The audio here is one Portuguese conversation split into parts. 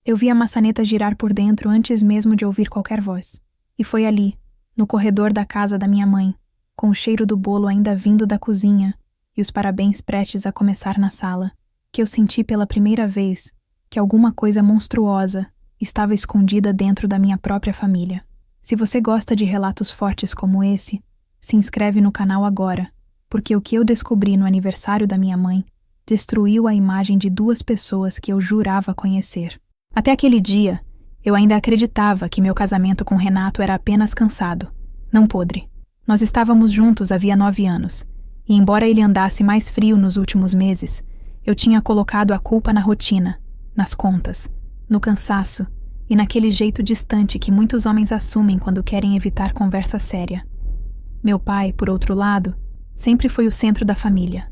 Eu vi a maçaneta girar por dentro antes mesmo de ouvir qualquer voz. E foi ali, no corredor da casa da minha mãe, com o cheiro do bolo ainda vindo da cozinha e os parabéns prestes a começar na sala, que eu senti pela primeira vez que alguma coisa monstruosa estava escondida dentro da minha própria família. Se você gosta de relatos fortes como esse, se inscreve no canal agora, porque o que eu descobri no aniversário da minha mãe destruiu a imagem de duas pessoas que eu jurava conhecer. Até aquele dia, eu ainda acreditava que meu casamento com Renato era apenas cansado, não podre. Nós estávamos juntos havia 9 anos, e embora ele andasse mais frio nos últimos meses, eu tinha colocado a culpa na rotina, nas contas, no cansaço e naquele jeito distante que muitos homens assumem quando querem evitar conversa séria. Meu pai, por outro lado, sempre foi o centro da família.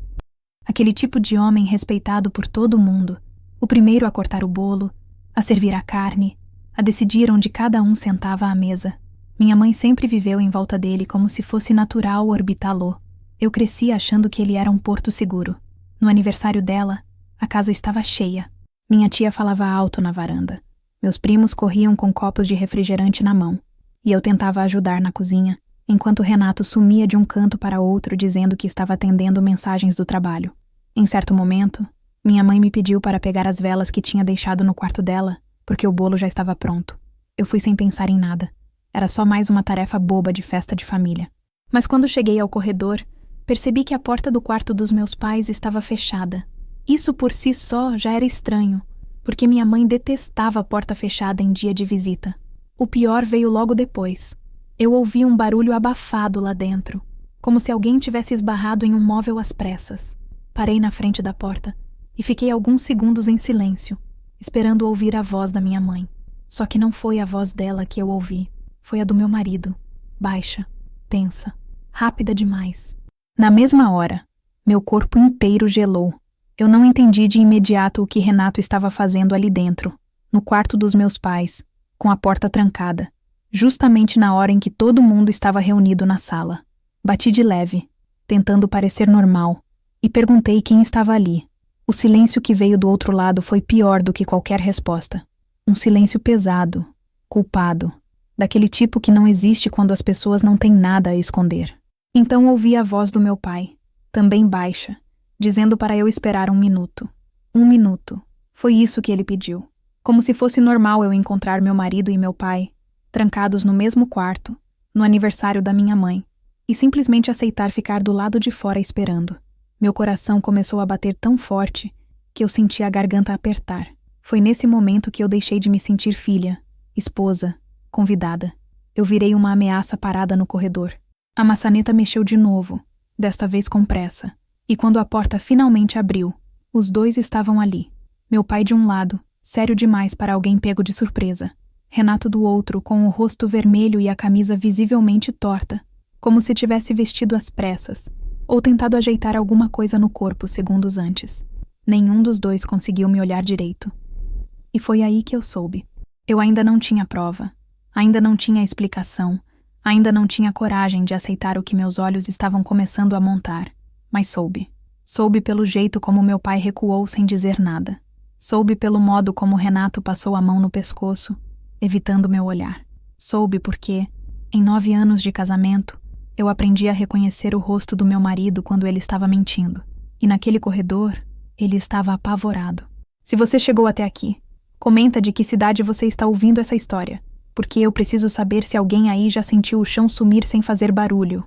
Aquele tipo de homem respeitado por todo mundo, o primeiro a cortar o bolo, a servir a carne, a decidir onde cada um sentava à mesa. Minha mãe sempre viveu em volta dele como se fosse natural orbitá-lo. Eu cresci achando que ele era um porto seguro. No aniversário dela, a casa estava cheia. Minha tia falava alto na varanda. Meus primos corriam com copos de refrigerante na mão. E eu tentava ajudar na cozinha, enquanto Renato sumia de um canto para outro dizendo que estava atendendo mensagens do trabalho. Em certo momento, minha mãe me pediu para pegar as velas que tinha deixado no quarto dela, porque o bolo já estava pronto. Eu fui sem pensar em nada. Era só mais uma tarefa boba de festa de família. Mas quando cheguei ao corredor, percebi que a porta do quarto dos meus pais estava fechada. Isso por si só já era estranho, porque minha mãe detestava a porta fechada em dia de visita. O pior veio logo depois. Eu ouvi um barulho abafado lá dentro, como se alguém tivesse esbarrado em um móvel às pressas. Parei na frente da porta e fiquei alguns segundos em silêncio, esperando ouvir a voz da minha mãe. Só que não foi a voz dela que eu ouvi. Foi a do meu marido, baixa, tensa, rápida demais. Na mesma hora, meu corpo inteiro gelou. Eu não entendi de imediato o que Renato estava fazendo ali dentro, no quarto dos meus pais, com a porta trancada, justamente na hora em que todo mundo estava reunido na sala. Bati de leve, tentando parecer normal, e perguntei quem estava ali. O silêncio que veio do outro lado foi pior do que qualquer resposta. Um silêncio pesado, culpado, daquele tipo que não existe quando as pessoas não têm nada a esconder. Então ouvi a voz do meu pai, também baixa, dizendo para eu esperar 1 minuto. 1 minuto. Foi isso que ele pediu. Como se fosse normal eu encontrar meu marido e meu pai, trancados no mesmo quarto, no aniversário da minha mãe, e simplesmente aceitar ficar do lado de fora esperando. Meu coração começou a bater tão forte que eu senti a garganta apertar. Foi nesse momento que eu deixei de me sentir filha, esposa, convidada. Eu virei uma ameaça parada no corredor. A maçaneta mexeu de novo, desta vez com pressa. E quando a porta finalmente abriu, os dois estavam ali. Meu pai de um lado, sério demais para alguém pego de surpresa. Renato do outro, com o rosto vermelho e a camisa visivelmente torta, como se tivesse vestido às pressas, ou tentado ajeitar alguma coisa no corpo segundos antes. Nenhum dos dois conseguiu me olhar direito. E foi aí que eu soube. Eu ainda não tinha prova, ainda não tinha explicação, ainda não tinha coragem de aceitar o que meus olhos estavam começando a montar. Mas soube. Soube pelo jeito como meu pai recuou sem dizer nada. Soube pelo modo como Renato passou a mão no pescoço, evitando meu olhar. Soube porque, em 9 anos de casamento, eu aprendi a reconhecer o rosto do meu marido quando ele estava mentindo. E naquele corredor, ele estava apavorado. Se você chegou até aqui, comenta de que cidade você está ouvindo essa história, porque eu preciso saber se alguém aí já sentiu o chão sumir sem fazer barulho.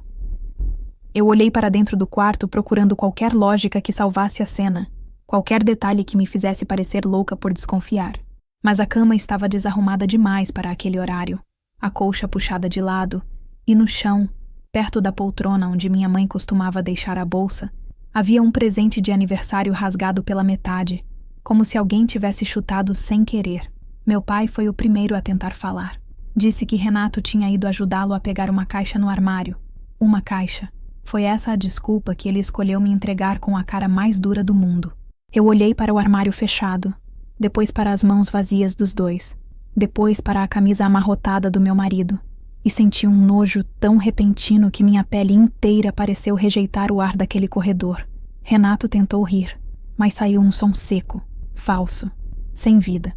Eu olhei para dentro do quarto procurando qualquer lógica que salvasse a cena, qualquer detalhe que me fizesse parecer louca por desconfiar. Mas a cama estava desarrumada demais para aquele horário, a colcha puxada de lado, e no chão, perto da poltrona onde minha mãe costumava deixar a bolsa, havia um presente de aniversário rasgado pela metade, como se alguém tivesse chutado sem querer. Meu pai foi o primeiro a tentar falar. Disse que Renato tinha ido ajudá-lo a pegar uma caixa no armário. Uma caixa. Foi essa a desculpa que ele escolheu me entregar com a cara mais dura do mundo. Eu olhei para o armário fechado, depois para as mãos vazias dos dois, depois para a camisa amarrotada do meu marido, e senti um nojo tão repentino que minha pele inteira pareceu rejeitar o ar daquele corredor. Renato tentou rir, mas saiu um som seco, falso, sem vida.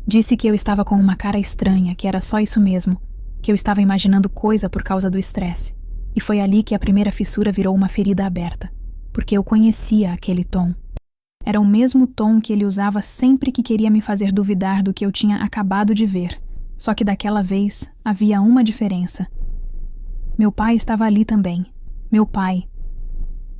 Disse que eu estava com uma cara estranha, que era só isso mesmo, que eu estava imaginando coisa por causa do estresse. E foi ali que a primeira fissura virou uma ferida aberta, porque eu conhecia aquele tom. Era o mesmo tom que ele usava sempre que queria me fazer duvidar do que eu tinha acabado de ver, só que daquela vez havia uma diferença. Meu pai estava ali também. Meu pai.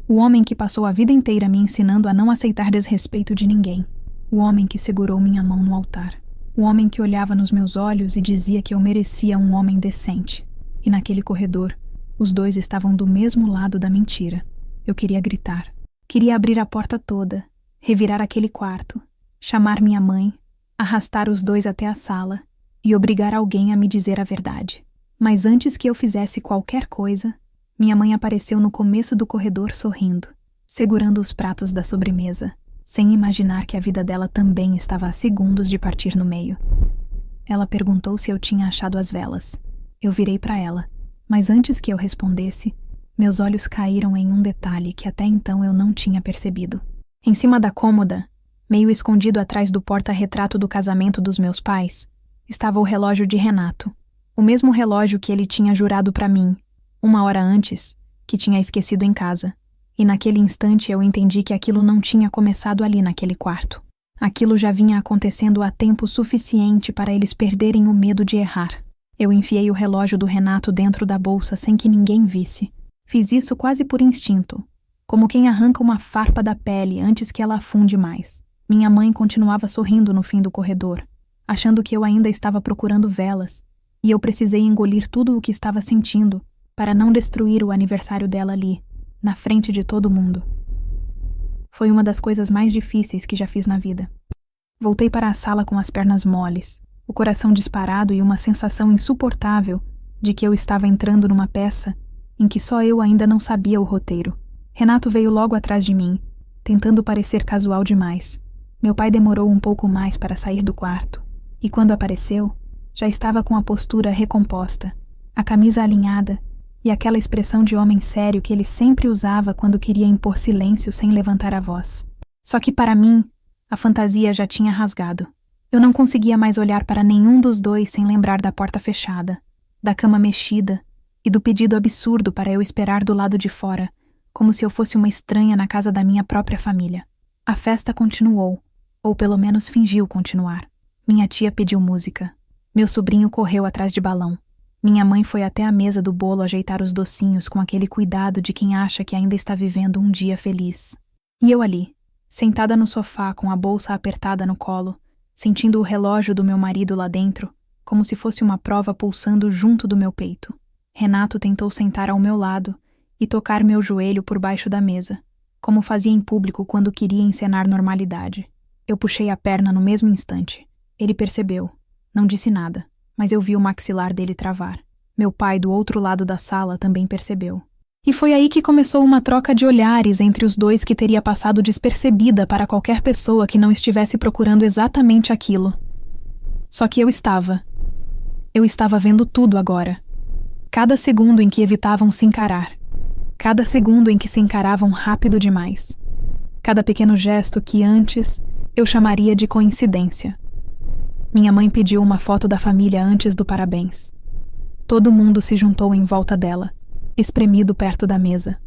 O homem que passou a vida inteira me ensinando a não aceitar desrespeito de ninguém. O homem que segurou minha mão no altar. O homem que olhava nos meus olhos e dizia que eu merecia um homem decente. E naquele corredor, os dois estavam do mesmo lado da mentira. Eu queria gritar. Queria abrir a porta toda, revirar aquele quarto, chamar minha mãe, arrastar os dois até a sala e obrigar alguém a me dizer a verdade. Mas antes que eu fizesse qualquer coisa, minha mãe apareceu no começo do corredor sorrindo, segurando os pratos da sobremesa, sem imaginar que a vida dela também estava a segundos de partir no meio. Ela perguntou se eu tinha achado as velas. Eu virei para ela, mas antes que eu respondesse, meus olhos caíram em um detalhe que até então eu não tinha percebido. Em cima da cômoda, meio escondido atrás do porta-retrato do casamento dos meus pais, estava o relógio de Renato, o mesmo relógio que ele tinha jurado para mim, 1 hora antes, que tinha esquecido em casa. E naquele instante eu entendi que aquilo não tinha começado ali naquele quarto. Aquilo já vinha acontecendo há tempo suficiente para eles perderem o medo de errar. Eu enfiei o relógio do Renato dentro da bolsa sem que ninguém visse. Fiz isso quase por instinto, como quem arranca uma farpa da pele antes que ela afunde mais. Minha mãe continuava sorrindo no fim do corredor, achando que eu ainda estava procurando velas, e eu precisei engolir tudo o que estava sentindo para não destruir o aniversário dela ali, na frente de todo mundo. Foi uma das coisas mais difíceis que já fiz na vida. Voltei para a sala com as pernas moles, o coração disparado e uma sensação insuportável de que eu estava entrando numa peça em que só eu ainda não sabia o roteiro. Renato veio logo atrás de mim, tentando parecer casual demais. Meu pai demorou um pouco mais para sair do quarto, e quando apareceu, já estava com a postura recomposta, a camisa alinhada e aquela expressão de homem sério que ele sempre usava quando queria impor silêncio sem levantar a voz. Só que para mim, a fantasia já tinha rasgado. Eu não conseguia mais olhar para nenhum dos dois sem lembrar da porta fechada, da cama mexida e do pedido absurdo para eu esperar do lado de fora, como se eu fosse uma estranha na casa da minha própria família. A festa continuou, ou pelo menos fingiu continuar. Minha tia pediu música. Meu sobrinho correu atrás de balão. Minha mãe foi até a mesa do bolo ajeitar os docinhos com aquele cuidado de quem acha que ainda está vivendo um dia feliz. E eu ali, sentada no sofá com a bolsa apertada no colo, sentindo o relógio do meu marido lá dentro, como se fosse uma prova pulsando junto do meu peito. Renato tentou sentar ao meu lado e tocar meu joelho por baixo da mesa, como fazia em público quando queria encenar normalidade. Eu puxei a perna no mesmo instante. Ele percebeu. Não disse nada, mas eu vi o maxilar dele travar. Meu pai, do outro lado da sala, também percebeu. E foi aí que começou uma troca de olhares entre os dois que teria passado despercebida para qualquer pessoa que não estivesse procurando exatamente aquilo. Só que eu estava. Eu estava vendo tudo agora. Cada segundo em que evitavam se encarar. Cada segundo em que se encaravam rápido demais. Cada pequeno gesto que antes eu chamaria de coincidência. Minha mãe pediu uma foto da família antes do parabéns. Todo mundo se juntou em volta dela, espremido perto da mesa.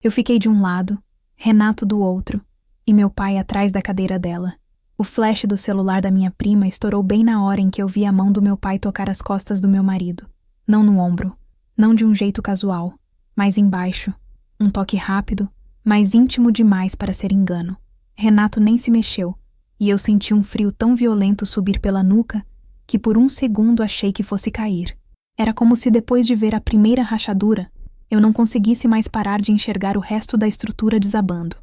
Eu fiquei de um lado, Renato do outro, e meu pai atrás da cadeira dela. O flash do celular da minha prima estourou bem na hora em que eu vi a mão do meu pai tocar as costas do meu marido. Não no ombro, não de um jeito casual, mas embaixo. Um toque rápido, mas íntimo demais para ser engano. Renato nem se mexeu, e eu senti um frio tão violento subir pela nuca que por um segundo achei que fosse cair. Era como se depois de ver a primeira rachadura, eu não conseguisse mais parar de enxergar o resto da estrutura desabando.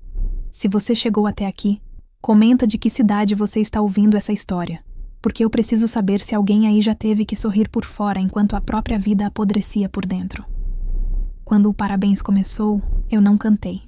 Se você chegou até aqui, comenta de que cidade você está ouvindo essa história, porque eu preciso saber se alguém aí já teve que sorrir por fora enquanto a própria vida apodrecia por dentro. Quando o parabéns começou, eu não cantei.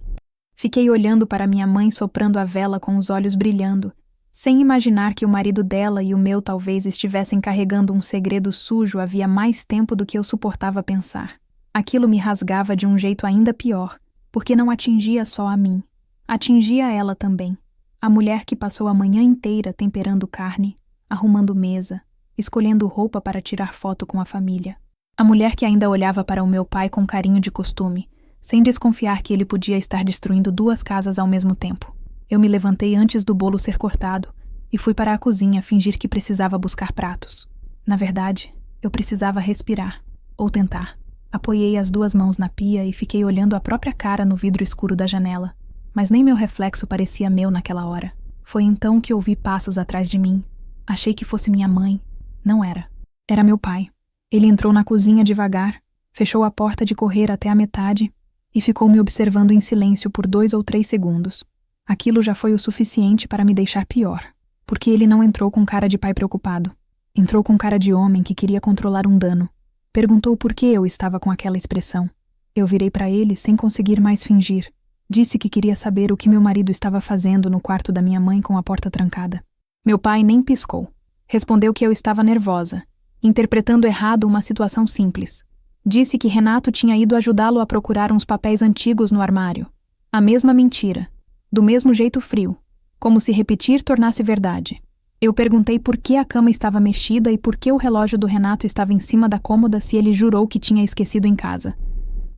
Fiquei olhando para minha mãe soprando a vela com os olhos brilhando, sem imaginar que o marido dela e o meu talvez estivessem carregando um segredo sujo havia mais tempo do que eu suportava pensar. Aquilo me rasgava de um jeito ainda pior, porque não atingia só a mim. Atingia ela também. A mulher que passou a manhã inteira temperando carne, arrumando mesa, escolhendo roupa para tirar foto com a família. A mulher que ainda olhava para o meu pai com carinho de costume, sem desconfiar que ele podia estar destruindo 2 casas ao mesmo tempo. Eu me levantei antes do bolo ser cortado e fui para a cozinha fingir que precisava buscar pratos. Na verdade, eu precisava respirar, ou tentar. Apoiei as 2 mãos na pia e fiquei olhando a própria cara no vidro escuro da janela, mas nem meu reflexo parecia meu naquela hora. Foi então que ouvi passos atrás de mim. Achei que fosse minha mãe. Não era. Era meu pai. Ele entrou na cozinha devagar, fechou a porta de correr até a metade e ficou me observando em silêncio por 2 ou 3 segundos. Aquilo já foi o suficiente para me deixar pior, porque ele não entrou com cara de pai preocupado. Entrou com cara de homem que queria controlar um dano. Perguntou por que eu estava com aquela expressão. Eu virei para ele sem conseguir mais fingir. Disse que queria saber o que meu marido estava fazendo no quarto da minha mãe com a porta trancada. Meu pai nem piscou. Respondeu que eu estava nervosa, interpretando errado uma situação simples. Disse que Renato tinha ido ajudá-lo a procurar uns papéis antigos no armário. A mesma mentira, do mesmo jeito frio, como se repetir tornasse verdade. Eu perguntei por que a cama estava mexida e por que o relógio do Renato estava em cima da cômoda se ele jurou que tinha esquecido em casa.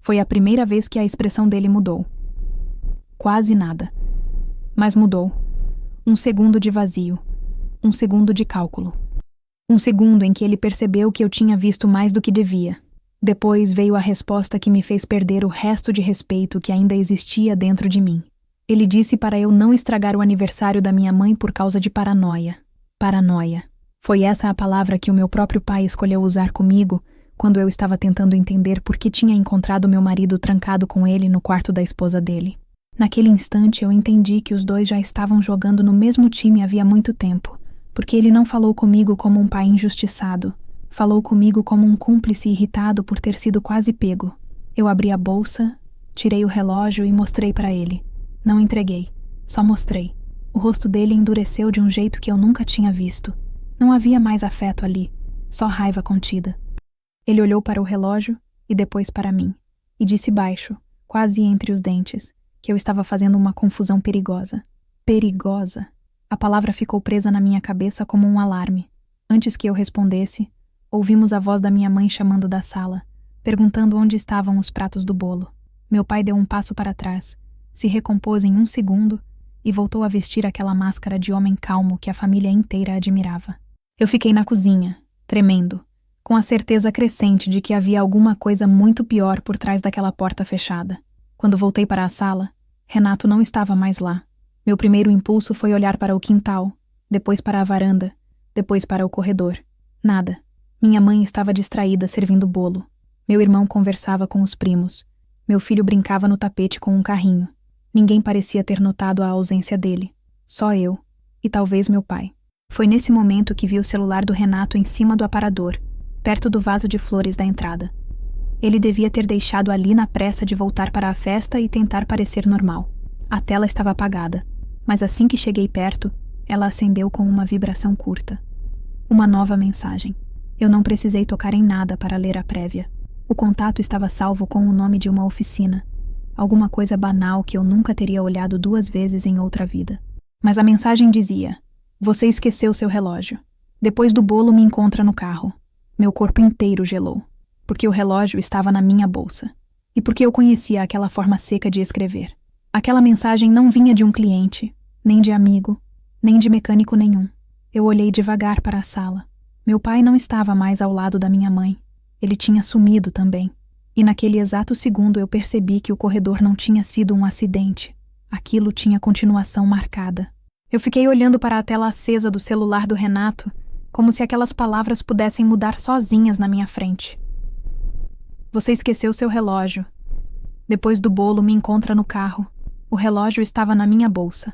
Foi a primeira vez que a expressão dele mudou. Quase nada. Mas mudou. 1 segundo de vazio. 1 segundo de cálculo. 1 segundo em que ele percebeu que eu tinha visto mais do que devia. Depois veio a resposta que me fez perder o resto de respeito que ainda existia dentro de mim. Ele disse para eu não estragar o aniversário da minha mãe por causa de paranoia. Paranoia. Foi essa a palavra que o meu próprio pai escolheu usar comigo quando eu estava tentando entender por que tinha encontrado meu marido trancado com ele no quarto da esposa dele. Naquele instante eu entendi que os 2 já estavam jogando no mesmo time havia muito tempo, porque ele não falou comigo como um pai injustiçado. Falou comigo como um cúmplice irritado por ter sido quase pego. Eu abri a bolsa, tirei o relógio e mostrei para ele. Não entreguei, só mostrei. O rosto dele endureceu de um jeito que eu nunca tinha visto. Não havia mais afeto ali, só raiva contida. Ele olhou para o relógio e depois para mim, e disse baixo, quase entre os dentes, que eu estava fazendo uma confusão perigosa. Perigosa. A palavra ficou presa na minha cabeça como um alarme. Antes que eu respondesse, ouvimos a voz da minha mãe chamando da sala, perguntando onde estavam os pratos do bolo. Meu pai deu um passo para trás, se recompôs em 1 segundo e voltou a vestir aquela máscara de homem calmo que a família inteira admirava. Eu fiquei na cozinha, tremendo, com a certeza crescente de que havia alguma coisa muito pior por trás daquela porta fechada. Quando voltei para a sala, Renato não estava mais lá. Meu primeiro impulso foi olhar para o quintal, depois para a varanda, depois para o corredor. Nada. Minha mãe estava distraída servindo bolo. Meu irmão conversava com os primos. Meu filho brincava no tapete com um carrinho. Ninguém parecia ter notado a ausência dele. Só eu. E talvez meu pai. Foi nesse momento que vi o celular do Renato em cima do aparador, perto do vaso de flores da entrada. Ele devia ter deixado ali na pressa de voltar para a festa e tentar parecer normal. A tela estava apagada, mas assim que cheguei perto, ela acendeu com uma vibração curta. Uma nova mensagem. Eu não precisei tocar em nada para ler a prévia. O contato estava salvo com o nome de uma oficina. Alguma coisa banal que eu nunca teria olhado 2 vezes em outra vida. Mas a mensagem dizia: você esqueceu seu relógio. Depois do bolo me encontra no carro. Meu corpo inteiro gelou, porque o relógio estava na minha bolsa. E porque eu conhecia aquela forma seca de escrever. Aquela mensagem não vinha de um cliente, nem de amigo, nem de mecânico nenhum. Eu olhei devagar para a sala. Meu pai não estava mais ao lado da minha mãe. Ele tinha sumido também. E naquele exato segundo eu percebi que o corredor não tinha sido um acidente. Aquilo tinha continuação marcada. Eu fiquei olhando para a tela acesa do celular do Renato, como se aquelas palavras pudessem mudar sozinhas na minha frente. Você esqueceu seu relógio. Depois do bolo me encontra no carro. O relógio estava na minha bolsa.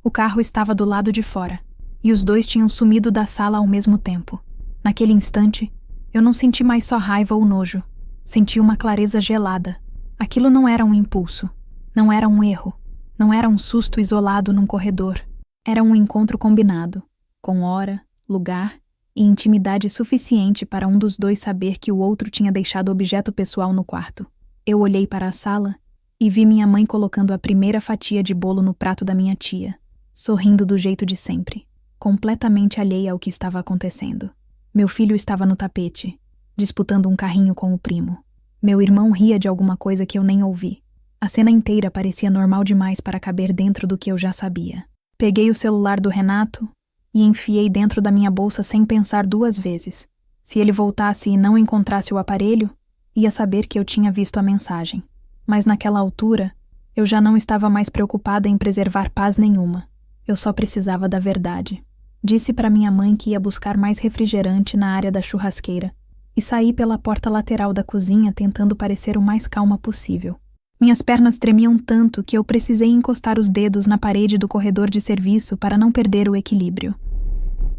O carro estava do lado de fora, e os 2 tinham sumido da sala ao mesmo tempo. Naquele instante, eu não senti mais só raiva ou nojo. Senti uma clareza gelada. Aquilo não era um impulso. Não era um erro. Não era um susto isolado num corredor. Era um encontro combinado, com hora, lugar e intimidade suficiente para um dos 2 saber que o outro tinha deixado objeto pessoal no quarto. Eu olhei para a sala e vi minha mãe colocando a primeira fatia de bolo no prato da minha tia, sorrindo do jeito de sempre. completamente alheia ao que estava acontecendo. Meu filho estava no tapete, disputando um carrinho com o primo. Meu irmão ria de alguma coisa que eu nem ouvi. A cena inteira parecia normal demais para caber dentro do que eu já sabia. Peguei o celular do Renato e enfiei dentro da minha bolsa sem pensar 2 vezes. Se ele voltasse e não encontrasse o aparelho, ia saber que eu tinha visto a mensagem. Mas naquela altura, eu já não estava mais preocupada em preservar paz nenhuma. Eu só precisava da verdade. Disse para minha mãe que ia buscar mais refrigerante na área da churrasqueira e saí pela porta lateral da cozinha tentando parecer o mais calma possível. Minhas pernas tremiam tanto que eu precisei encostar os dedos na parede do corredor de serviço para não perder o equilíbrio.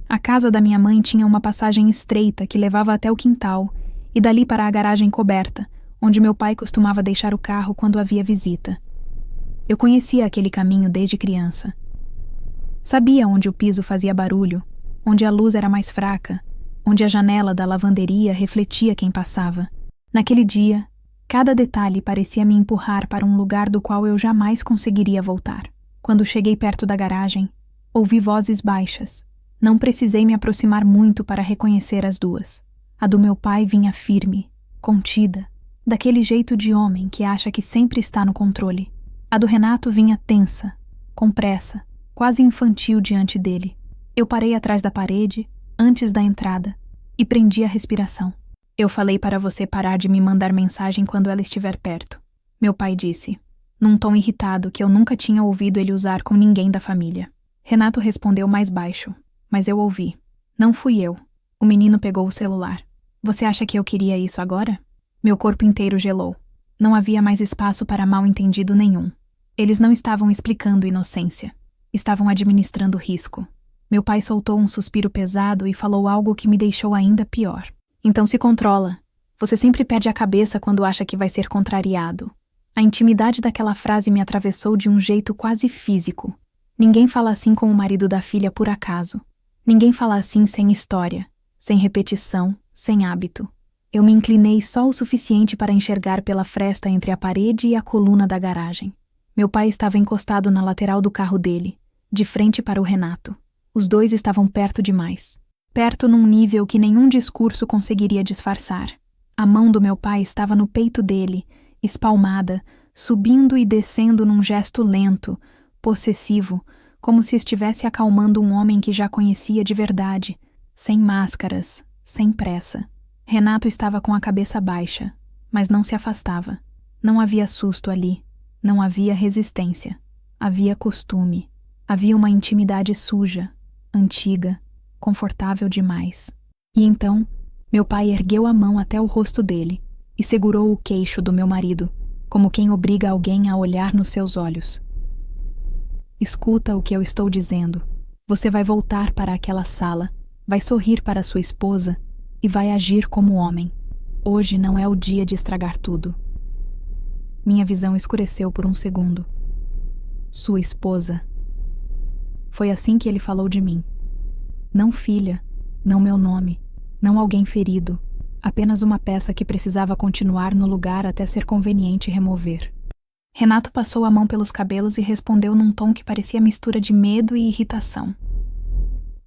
A casa da minha mãe tinha uma passagem estreita que levava até o quintal e dali para a garagem coberta, onde meu pai costumava deixar o carro quando havia visita. Eu conhecia aquele caminho desde criança. Sabia onde o piso fazia barulho, onde a luz era mais fraca, onde a janela da lavanderia refletia quem passava. Naquele dia, cada detalhe parecia me empurrar para um lugar do qual eu jamais conseguiria voltar. Quando cheguei perto da garagem, ouvi vozes baixas. Não precisei me aproximar muito para reconhecer as 2. A do meu pai vinha firme, contida, daquele jeito de homem que acha que sempre está no controle. A do Renato vinha tensa, com pressa, quase infantil diante dele. Eu parei atrás da parede, antes da entrada, e prendi a respiração. Eu falei para você parar de me mandar mensagem quando ela estiver perto. Meu pai disse, num tom irritado que eu nunca tinha ouvido ele usar com ninguém da família. Renato respondeu mais baixo, mas eu ouvi. Não fui eu. O menino pegou o celular. Você acha que eu queria isso agora? Meu corpo inteiro gelou. Não havia mais espaço para mal-entendido nenhum. Eles não estavam explicando inocência. Estavam administrando risco. Meu pai soltou um suspiro pesado e falou algo que me deixou ainda pior. Então se controla. Você sempre perde a cabeça quando acha que vai ser contrariado. A intimidade daquela frase me atravessou de um jeito quase físico. Ninguém fala assim com o marido da filha por acaso. Ninguém fala assim sem história, sem repetição, sem hábito. Eu me inclinei só o suficiente para enxergar pela fresta entre a parede e a coluna da garagem. Meu pai estava encostado na lateral do carro dele, de frente para o Renato. Os 2 estavam perto demais. Perto num nível que nenhum discurso conseguiria disfarçar. A mão do meu pai estava no peito dele, espalmada, subindo e descendo num gesto lento, possessivo, como se estivesse acalmando um homem que já conhecia de verdade, sem máscaras, sem pressa. Renato estava com a cabeça baixa, mas não se afastava. Não havia susto ali. Não havia resistência. Havia costume. Havia uma intimidade suja, antiga, confortável demais. E então, meu pai ergueu a mão até o rosto dele e segurou o queixo do meu marido, como quem obriga alguém a olhar nos seus olhos. Escuta o que eu estou dizendo. Você vai voltar para aquela sala, vai sorrir para sua esposa e vai agir como homem. Hoje não é o dia de estragar tudo. Minha visão escureceu por um segundo. Sua esposa. Foi assim que ele falou de mim. Não filha, não meu nome, não alguém ferido, apenas uma peça que precisava continuar no lugar até ser conveniente remover. Renato passou a mão pelos cabelos e respondeu num tom que parecia mistura de medo e irritação.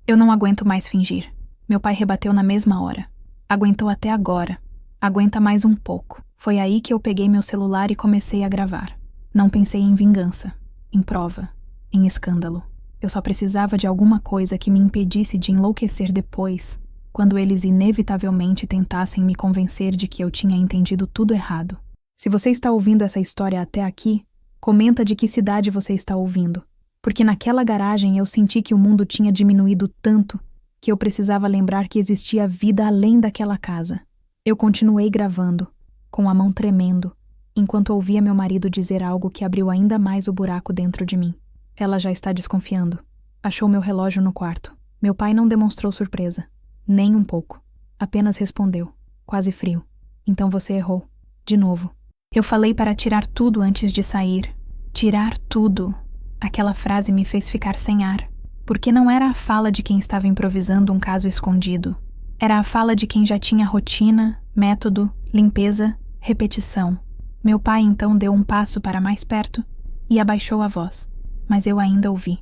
Eu não aguento mais fingir. Meu pai rebateu na mesma hora. Aguentou até agora. Aguenta mais um pouco. Foi aí que eu peguei meu celular e comecei a gravar. Não pensei em vingança, em prova, em escândalo. Eu só precisava de alguma coisa que me impedisse de enlouquecer depois, quando eles inevitavelmente tentassem me convencer de que eu tinha entendido tudo errado. Se você está ouvindo essa história até aqui, comenta de que cidade você está ouvindo, porque naquela garagem eu senti que o mundo tinha diminuído tanto que eu precisava lembrar que existia vida além daquela casa. Eu continuei gravando, com a mão tremendo, enquanto ouvia meu marido dizer algo que abriu ainda mais o buraco dentro de mim. Ela já está desconfiando. Achou meu relógio no quarto. Meu pai não demonstrou surpresa. Nem um pouco. Apenas respondeu, quase frio. Então você errou. De novo. Eu falei para tirar tudo antes de sair. Tirar tudo. Aquela frase me fez ficar sem ar. Porque não era a fala de quem estava improvisando um caso escondido. Era a fala de quem já tinha rotina, método, limpeza, repetição. Meu pai então deu um passo para mais perto e abaixou a voz. Mas eu ainda ouvi.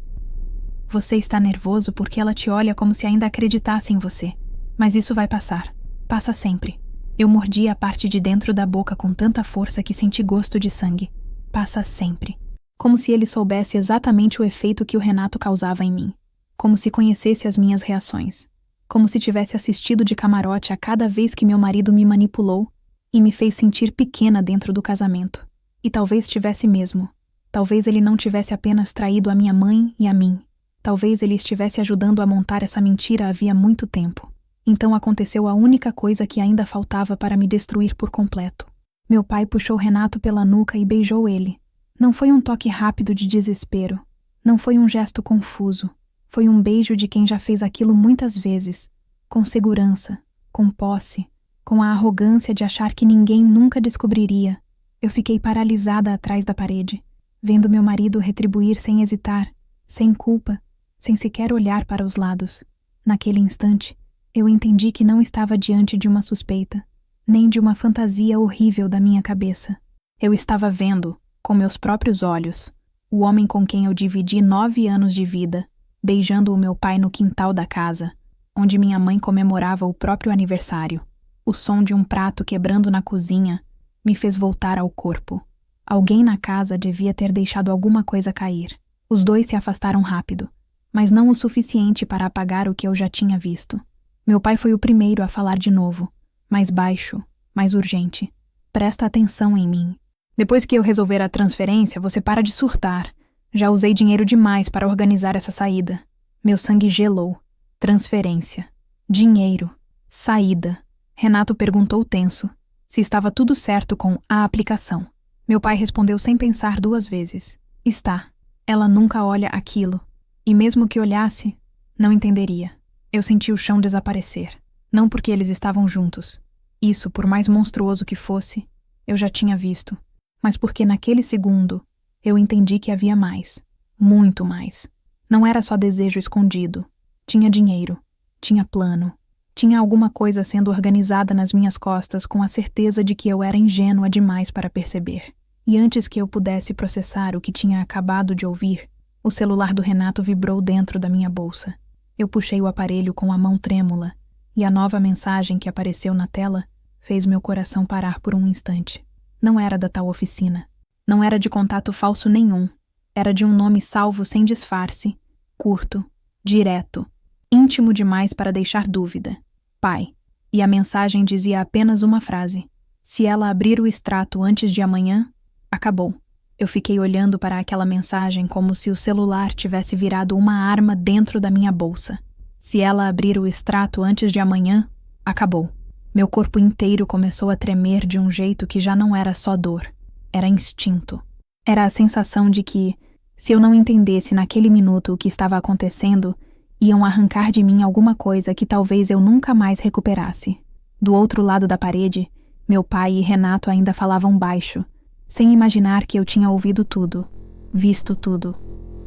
Você está nervoso porque ela te olha como se ainda acreditasse em você. Mas isso vai passar. Passa sempre. Eu mordi a parte de dentro da boca com tanta força que senti gosto de sangue. Passa sempre. Como se ele soubesse exatamente o efeito que o Renato causava em mim. Como se conhecesse as minhas reações. Como se tivesse assistido de camarote a cada vez que meu marido me manipulou e me fez sentir pequena dentro do casamento. E talvez tivesse mesmo. Talvez ele não tivesse apenas traído a minha mãe e a mim. Talvez ele estivesse ajudando a montar essa mentira havia muito tempo. Então aconteceu a única coisa que ainda faltava para me destruir por completo. Meu pai puxou Renato pela nuca e beijou ele. Não foi um toque rápido de desespero. Não foi um gesto confuso. Foi um beijo de quem já fez aquilo muitas vezes. Com segurança, com posse, com a arrogância de achar que ninguém nunca descobriria. Eu fiquei paralisada atrás da parede, vendo meu marido retribuir sem hesitar, sem culpa, sem sequer olhar para os lados. Naquele instante, eu entendi que não estava diante de uma suspeita, nem de uma fantasia horrível da minha cabeça. Eu estava vendo, com meus próprios olhos, o homem com quem eu dividi 9 anos de vida, beijando o meu pai no quintal da casa, onde minha mãe comemorava o próprio aniversário. O som de um prato quebrando na cozinha me fez voltar ao corpo. Alguém na casa devia ter deixado alguma coisa cair. Os dois se afastaram rápido, mas não o suficiente para apagar o que eu já tinha visto. Meu pai foi o primeiro a falar de novo, mais baixo, mais urgente. Presta atenção em mim. Depois que eu resolver a transferência, você para de surtar. Já usei dinheiro demais para organizar essa saída. Meu sangue gelou. Transferência. Dinheiro. Saída. Renato perguntou tenso se estava tudo certo com a aplicação. Meu pai respondeu sem pensar 2 vezes. Está. Ela nunca olha aquilo. E mesmo que olhasse, não entenderia. Eu senti o chão desaparecer. Não porque eles estavam juntos. Isso, por mais monstruoso que fosse, eu já tinha visto. Mas porque naquele segundo, eu entendi que havia mais. Muito mais. Não era só desejo escondido. Tinha dinheiro. Tinha plano. Tinha alguma coisa sendo organizada nas minhas costas com a certeza de que eu era ingênua demais para perceber. E antes que eu pudesse processar o que tinha acabado de ouvir, o celular do Renato vibrou dentro da minha bolsa. Eu puxei o aparelho com a mão trêmula, e a nova mensagem que apareceu na tela fez meu coração parar por um instante. Não era da tal oficina. Não era de contato falso nenhum. Era de um nome salvo sem disfarce, curto, direto, íntimo demais para deixar dúvida. Pai. E a mensagem dizia apenas uma frase. Se ela abrir o extrato antes de amanhã, acabou. Eu fiquei olhando para aquela mensagem como se o celular tivesse virado uma arma dentro da minha bolsa. Se ela abrir o extrato antes de amanhã, acabou. Meu corpo inteiro começou a tremer de um jeito que já não era só dor. Era instinto. Era a sensação de que, se eu não entendesse naquele minuto o que estava acontecendo, iam arrancar de mim alguma coisa que talvez eu nunca mais recuperasse. Do outro lado da parede, meu pai e Renato ainda falavam baixo, sem imaginar que eu tinha ouvido tudo, visto tudo.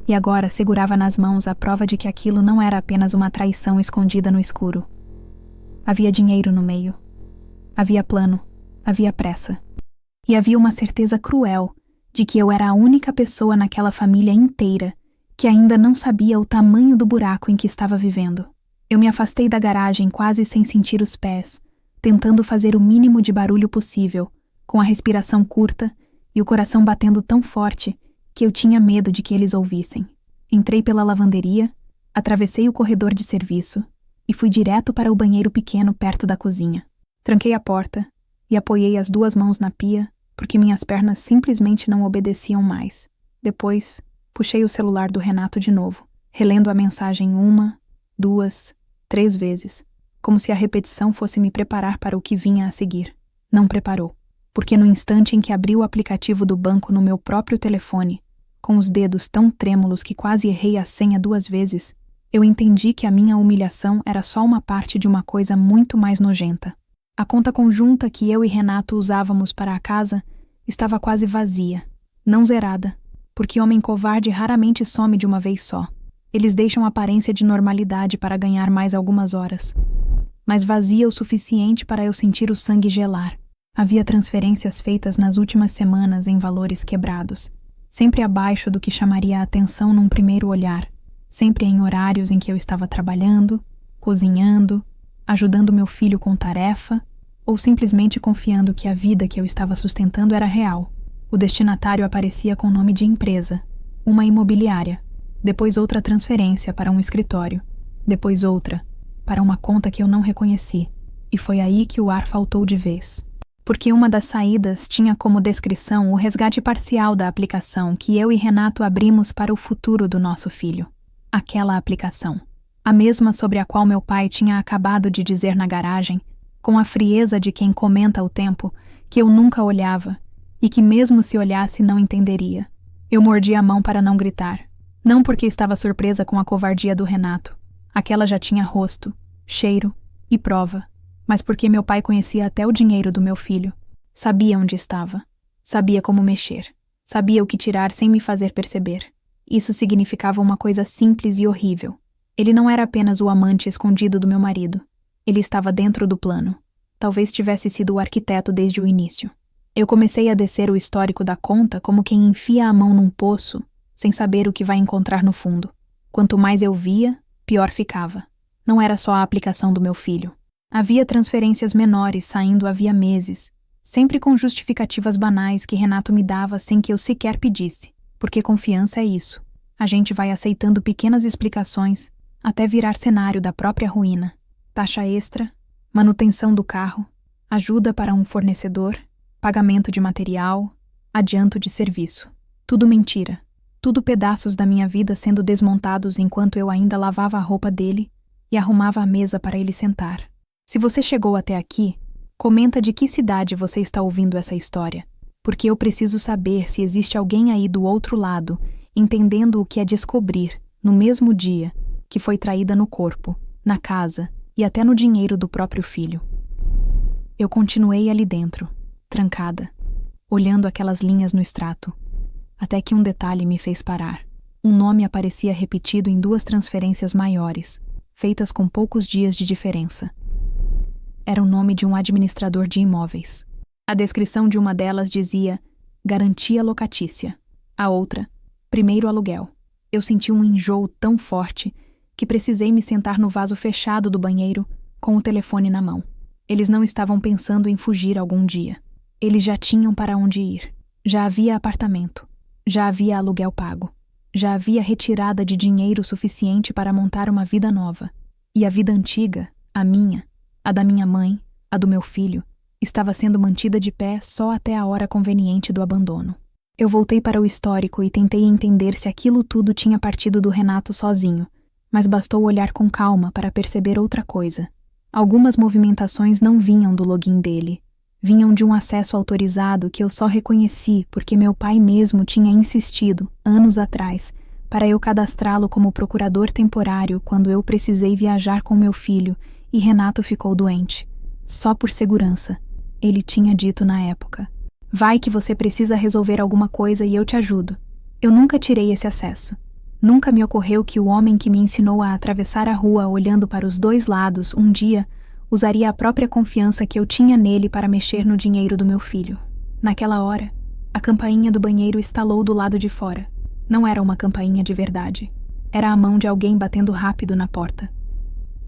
E agora segurava nas mãos a prova de que aquilo não era apenas uma traição escondida no escuro. Havia dinheiro no meio. Havia plano. Havia pressa. E havia uma certeza cruel de que eu era a única pessoa naquela família inteira que ainda não sabia o tamanho do buraco em que estava vivendo. Eu me afastei da garagem quase sem sentir os pés, tentando fazer o mínimo de barulho possível, com a respiração curta e o coração batendo tão forte que eu tinha medo de que eles ouvissem. Entrei pela lavanderia, atravessei o corredor de serviço e fui direto para o banheiro pequeno perto da cozinha. Tranquei a porta e apoiei as 2 mãos na pia porque minhas pernas simplesmente não obedeciam mais. Depois, puxei o celular do Renato de novo, relendo a mensagem 1, 2, 3 vezes, como se a repetição fosse me preparar para o que vinha a seguir. Não preparou. Porque no instante em que abri o aplicativo do banco no meu próprio telefone, com os dedos tão trêmulos que quase errei a senha 2 vezes, eu entendi que a minha humilhação era só uma parte de uma coisa muito mais nojenta. A conta conjunta que eu e Renato usávamos para a casa estava quase vazia, não zerada, porque homem covarde raramente some de uma vez só. Eles deixam aparência de normalidade para ganhar mais algumas horas, mas vazia o suficiente para eu sentir o sangue gelar. Havia transferências feitas nas últimas semanas em valores quebrados, sempre abaixo do que chamaria a atenção num primeiro olhar, sempre em horários em que eu estava trabalhando, cozinhando, ajudando meu filho com tarefa, ou simplesmente confiando que a vida que eu estava sustentando era real. O destinatário aparecia com nome de empresa, uma imobiliária, depois outra transferência para um escritório, depois outra, para uma conta que eu não reconheci, e foi aí que o ar faltou de vez. Porque uma das saídas tinha como descrição o resgate parcial da aplicação que eu e Renato abrimos para o futuro do nosso filho. Aquela aplicação, a mesma sobre a qual meu pai tinha acabado de dizer na garagem, com a frieza de quem comenta o tempo, que eu nunca olhava, e que mesmo se olhasse não entenderia. Eu mordi a mão para não gritar, não porque estava surpresa com a covardia do Renato. Aquela já tinha rosto, cheiro e prova, mas porque meu pai conhecia até o dinheiro do meu filho. Sabia onde estava, sabia como mexer, sabia o que tirar sem me fazer perceber. Isso significava uma coisa simples e horrível. Ele não era apenas o amante escondido do meu marido. Ele estava dentro do plano. Talvez tivesse sido o arquiteto desde o início. Eu comecei a descer o histórico da conta como quem enfia a mão num poço, sem saber o que vai encontrar no fundo. Quanto mais eu via, pior ficava. Não era só a aplicação do meu filho. Havia transferências menores saindo havia meses, sempre com justificativas banais que Renato me dava sem que eu sequer pedisse, porque confiança é isso. A gente vai aceitando pequenas explicações até virar cenário da própria ruína. Taxa extra, manutenção do carro, ajuda para um fornecedor, pagamento de material, adianto de serviço. Tudo mentira. Tudo pedaços da minha vida sendo desmontados enquanto eu ainda lavava a roupa dele e arrumava a mesa para ele sentar. Se você chegou até aqui, comenta de que cidade você está ouvindo essa história, porque eu preciso saber se existe alguém aí do outro lado, entendendo o que é descobrir, no mesmo dia, que foi traída no corpo, na casa e até no dinheiro do próprio filho. Eu continuei ali dentro, trancada, olhando aquelas linhas no extrato, até que um detalhe me fez parar. Um nome aparecia repetido em 2 transferências maiores, feitas com poucos dias de diferença. Era o nome de um administrador de imóveis. A descrição de uma delas dizia garantia locatícia. A outra, primeiro aluguel. Eu senti um enjoo tão forte que precisei me sentar no vaso fechado do banheiro com o telefone na mão. Eles não estavam pensando em fugir algum dia. Eles já tinham para onde ir. Já havia apartamento. Já havia aluguel pago. Já havia retirada de dinheiro suficiente para montar uma vida nova. E a vida antiga, a minha, a da minha mãe, a do meu filho, estava sendo mantida de pé só até a hora conveniente do abandono. Eu voltei para o histórico e tentei entender se aquilo tudo tinha partido do Renato sozinho, mas bastou olhar com calma para perceber outra coisa. Algumas movimentações não vinham do login dele. Vinham de um acesso autorizado que eu só reconheci porque meu pai mesmo tinha insistido, anos atrás, para eu cadastrá-lo como procurador temporário quando eu precisei viajar com meu filho e Renato ficou doente. Só por segurança, ele tinha dito na época. Vai que você precisa resolver alguma coisa e eu te ajudo. Eu nunca tirei esse acesso. Nunca me ocorreu que o homem que me ensinou a atravessar a rua olhando para os 2 lados um dia usaria a própria confiança que eu tinha nele para mexer no dinheiro do meu filho. Naquela hora, a campainha do banheiro estalou do lado de fora. Não era uma campainha de verdade. Era a mão de alguém batendo rápido na porta.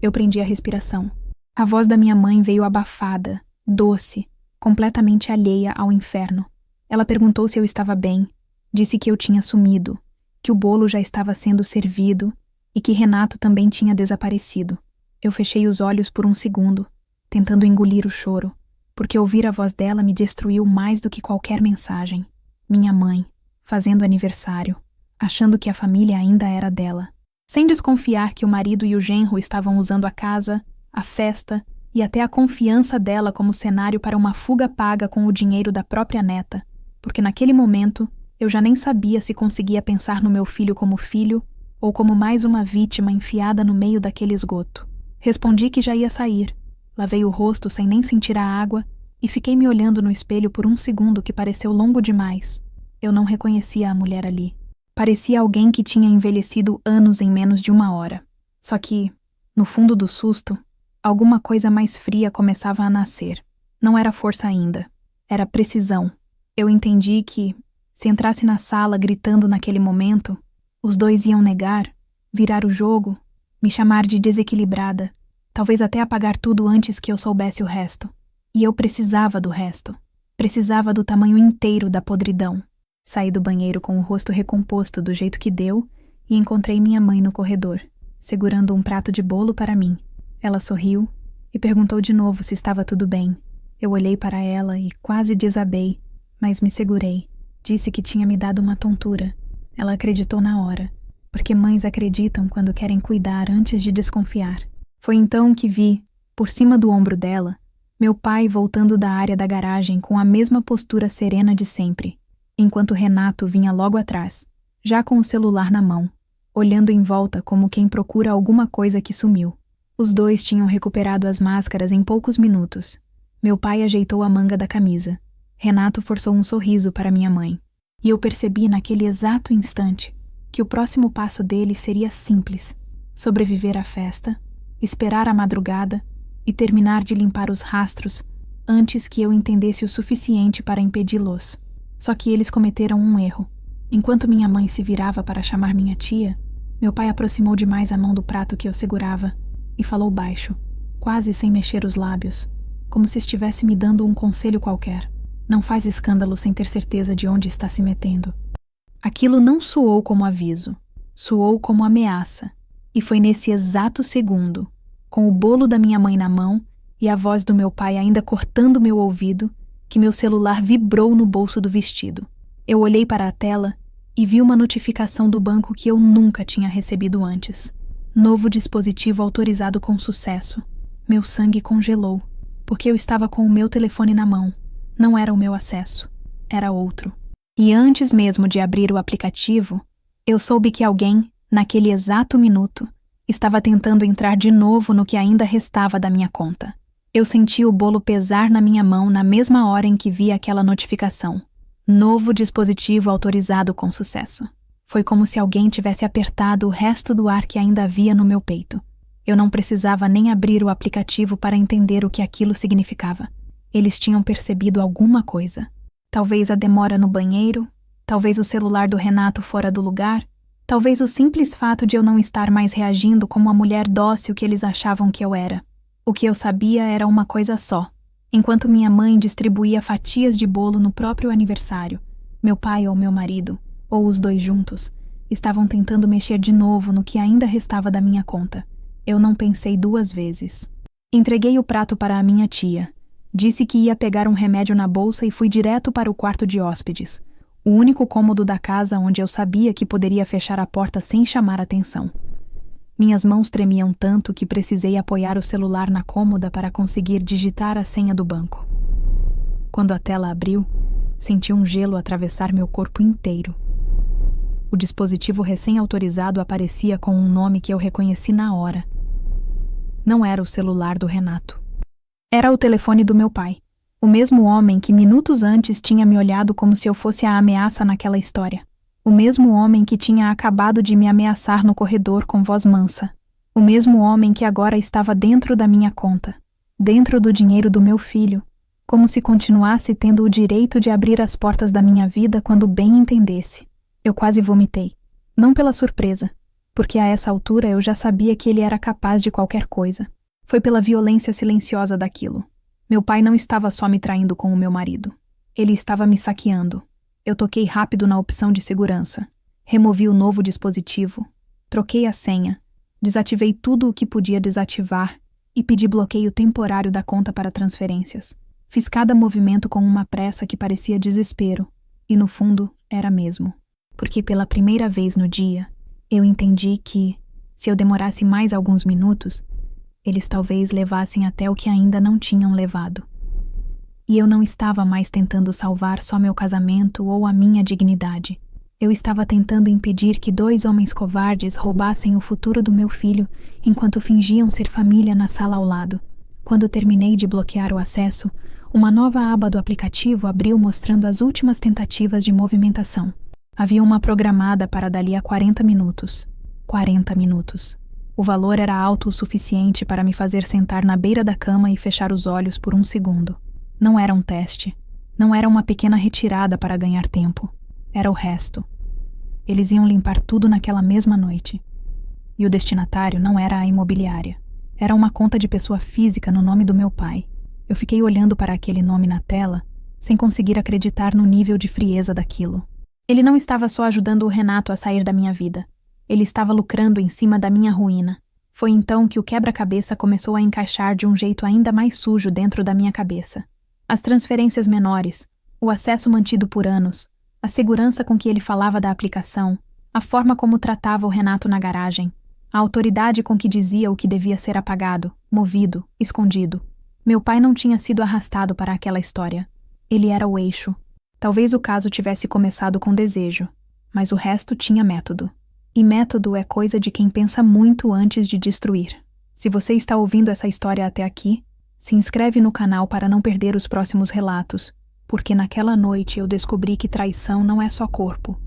Eu prendi a respiração. A voz da minha mãe veio abafada, doce, completamente alheia ao inferno. Ela perguntou se eu estava bem, disse que eu tinha sumido, que o bolo já estava sendo servido e que Renato também tinha desaparecido. Eu fechei os olhos por um segundo, tentando engolir o choro, porque ouvir a voz dela me destruiu mais do que qualquer mensagem. Minha mãe, fazendo aniversário, achando que a família ainda era dela. Sem desconfiar que o marido e o genro estavam usando a casa, a festa e até a confiança dela como cenário para uma fuga paga com o dinheiro da própria neta, porque naquele momento eu já nem sabia se conseguia pensar no meu filho como filho ou como mais uma vítima enfiada no meio daquele esgoto. Respondi que já ia sair, lavei o rosto sem nem sentir a água e fiquei me olhando no espelho por um segundo que pareceu longo demais. Eu não reconhecia a mulher ali. Parecia alguém que tinha envelhecido anos em menos de 1 hora. Só que, no fundo do susto, alguma coisa mais fria começava a nascer. Não era força ainda. Era precisão. Eu entendi que, se entrasse na sala gritando naquele momento, os 2 iam negar, virar o jogo, me chamar de desequilibrada, talvez até apagar tudo antes que eu soubesse o resto. E eu precisava do resto. Precisava do tamanho inteiro da podridão. Saí do banheiro com o rosto recomposto do jeito que deu e encontrei minha mãe no corredor, segurando um prato de bolo para mim. Ela sorriu e perguntou de novo se estava tudo bem. Eu olhei para ela e quase desabei, mas me segurei. Disse que tinha me dado uma tontura. Ela acreditou na hora, porque mães acreditam quando querem cuidar antes de desconfiar. Foi então que vi, por cima do ombro dela, meu pai voltando da área da garagem com a mesma postura serena de sempre, enquanto Renato vinha logo atrás, já com o celular na mão, olhando em volta como quem procura alguma coisa que sumiu. Os dois tinham recuperado as máscaras em poucos minutos. Meu pai ajeitou a manga da camisa. Renato forçou um sorriso para minha mãe. E eu percebi naquele exato instante que o próximo passo dele seria simples: sobreviver à festa, esperar a madrugada e terminar de limpar os rastros antes que eu entendesse o suficiente para impedi-los. Só que eles cometeram um erro. Enquanto minha mãe se virava para chamar minha tia, meu pai aproximou demais a mão do prato que eu segurava e falou baixo, quase sem mexer os lábios, como se estivesse me dando um conselho qualquer. Não faz escândalo sem ter certeza de onde está se metendo. Aquilo não soou como aviso, soou como ameaça, e foi nesse exato segundo, com o bolo da minha mãe na mão e a voz do meu pai ainda cortando meu ouvido, que meu celular vibrou no bolso do vestido. Eu olhei para a tela e vi uma notificação do banco que eu nunca tinha recebido antes. Novo dispositivo autorizado com sucesso. Meu sangue congelou, porque eu estava com o meu telefone na mão. Não era o meu acesso, era outro. E antes mesmo de abrir o aplicativo, eu soube que alguém, naquele exato minuto, estava tentando entrar de novo no que ainda restava da minha conta. Eu senti o bolo pesar na minha mão na mesma hora em que vi aquela notificação. Novo dispositivo autorizado com sucesso. Foi como se alguém tivesse apertado o resto do ar que ainda havia no meu peito. Eu não precisava nem abrir o aplicativo para entender o que aquilo significava. Eles tinham percebido alguma coisa. Talvez a demora no banheiro, talvez o celular do Renato fora do lugar, talvez o simples fato de eu não estar mais reagindo como a mulher dócil que eles achavam que eu era. O que eu sabia era uma coisa só. Enquanto minha mãe distribuía fatias de bolo no próprio aniversário, meu pai ou meu marido, ou os dois juntos, estavam tentando mexer de novo no que ainda restava da minha conta. Eu não pensei duas vezes. Entreguei o prato para a minha tia. Disse que ia pegar um remédio na bolsa e fui direto para o quarto de hóspedes, o único cômodo da casa onde eu sabia que poderia fechar a porta sem chamar atenção. Minhas mãos tremiam tanto que precisei apoiar o celular na cômoda para conseguir digitar a senha do banco. Quando a tela abriu, senti um gelo atravessar meu corpo inteiro. O dispositivo recém-autorizado aparecia com um nome que eu reconheci na hora. Não era o celular do Renato. Era o telefone do meu pai, o mesmo homem que minutos antes tinha me olhado como se eu fosse a ameaça naquela história. O mesmo homem que tinha acabado de me ameaçar no corredor com voz mansa. O mesmo homem que agora estava dentro da minha conta, dentro do dinheiro do meu filho, como se continuasse tendo o direito de abrir as portas da minha vida quando bem entendesse. Eu quase vomitei. Não pela surpresa, porque a essa altura eu já sabia que ele era capaz de qualquer coisa. Foi pela violência silenciosa daquilo. Meu pai não estava só me traindo com o meu marido. Ele estava me saqueando. Eu toquei rápido na opção de segurança. Removi o novo dispositivo. Troquei a senha. Desativei tudo o que podia desativar e pedi bloqueio temporário da conta para transferências. Fiz cada movimento com uma pressa que parecia desespero. E no fundo, era mesmo. Porque pela primeira vez no dia, eu entendi que, se eu demorasse mais alguns minutos, eles talvez levassem até o que ainda não tinham levado. E eu não estava mais tentando salvar só meu casamento ou a minha dignidade. Eu estava tentando impedir que dois homens covardes roubassem o futuro do meu filho enquanto fingiam ser família na sala ao lado. Quando terminei de bloquear o acesso, uma nova aba do aplicativo abriu mostrando as últimas tentativas de movimentação. Havia uma programada para dali a 40 minutos. 40 minutos. O valor era alto o suficiente para me fazer sentar na beira da cama e fechar os olhos por um segundo. Não era um teste. Não era uma pequena retirada para ganhar tempo. Era o resto. Eles iam limpar tudo naquela mesma noite. E o destinatário não era a imobiliária. Era uma conta de pessoa física no nome do meu pai. Eu fiquei olhando para aquele nome na tela, sem conseguir acreditar no nível de frieza daquilo. Ele não estava só ajudando o Renato a sair da minha vida. Ele estava lucrando em cima da minha ruína. Foi então que o quebra-cabeça começou a encaixar de um jeito ainda mais sujo dentro da minha cabeça. As transferências menores, o acesso mantido por anos, a segurança com que ele falava da aplicação, a forma como tratava o Renato na garagem, a autoridade com que dizia o que devia ser apagado, movido, escondido. Meu pai não tinha sido arrastado para aquela história. Ele era o eixo. Talvez o caso tivesse começado com desejo, mas o resto tinha método. E método é coisa de quem pensa muito antes de destruir. Se você está ouvindo essa história até aqui, se inscreve no canal para não perder os próximos relatos, porque naquela noite eu descobri que traição não é só corpo.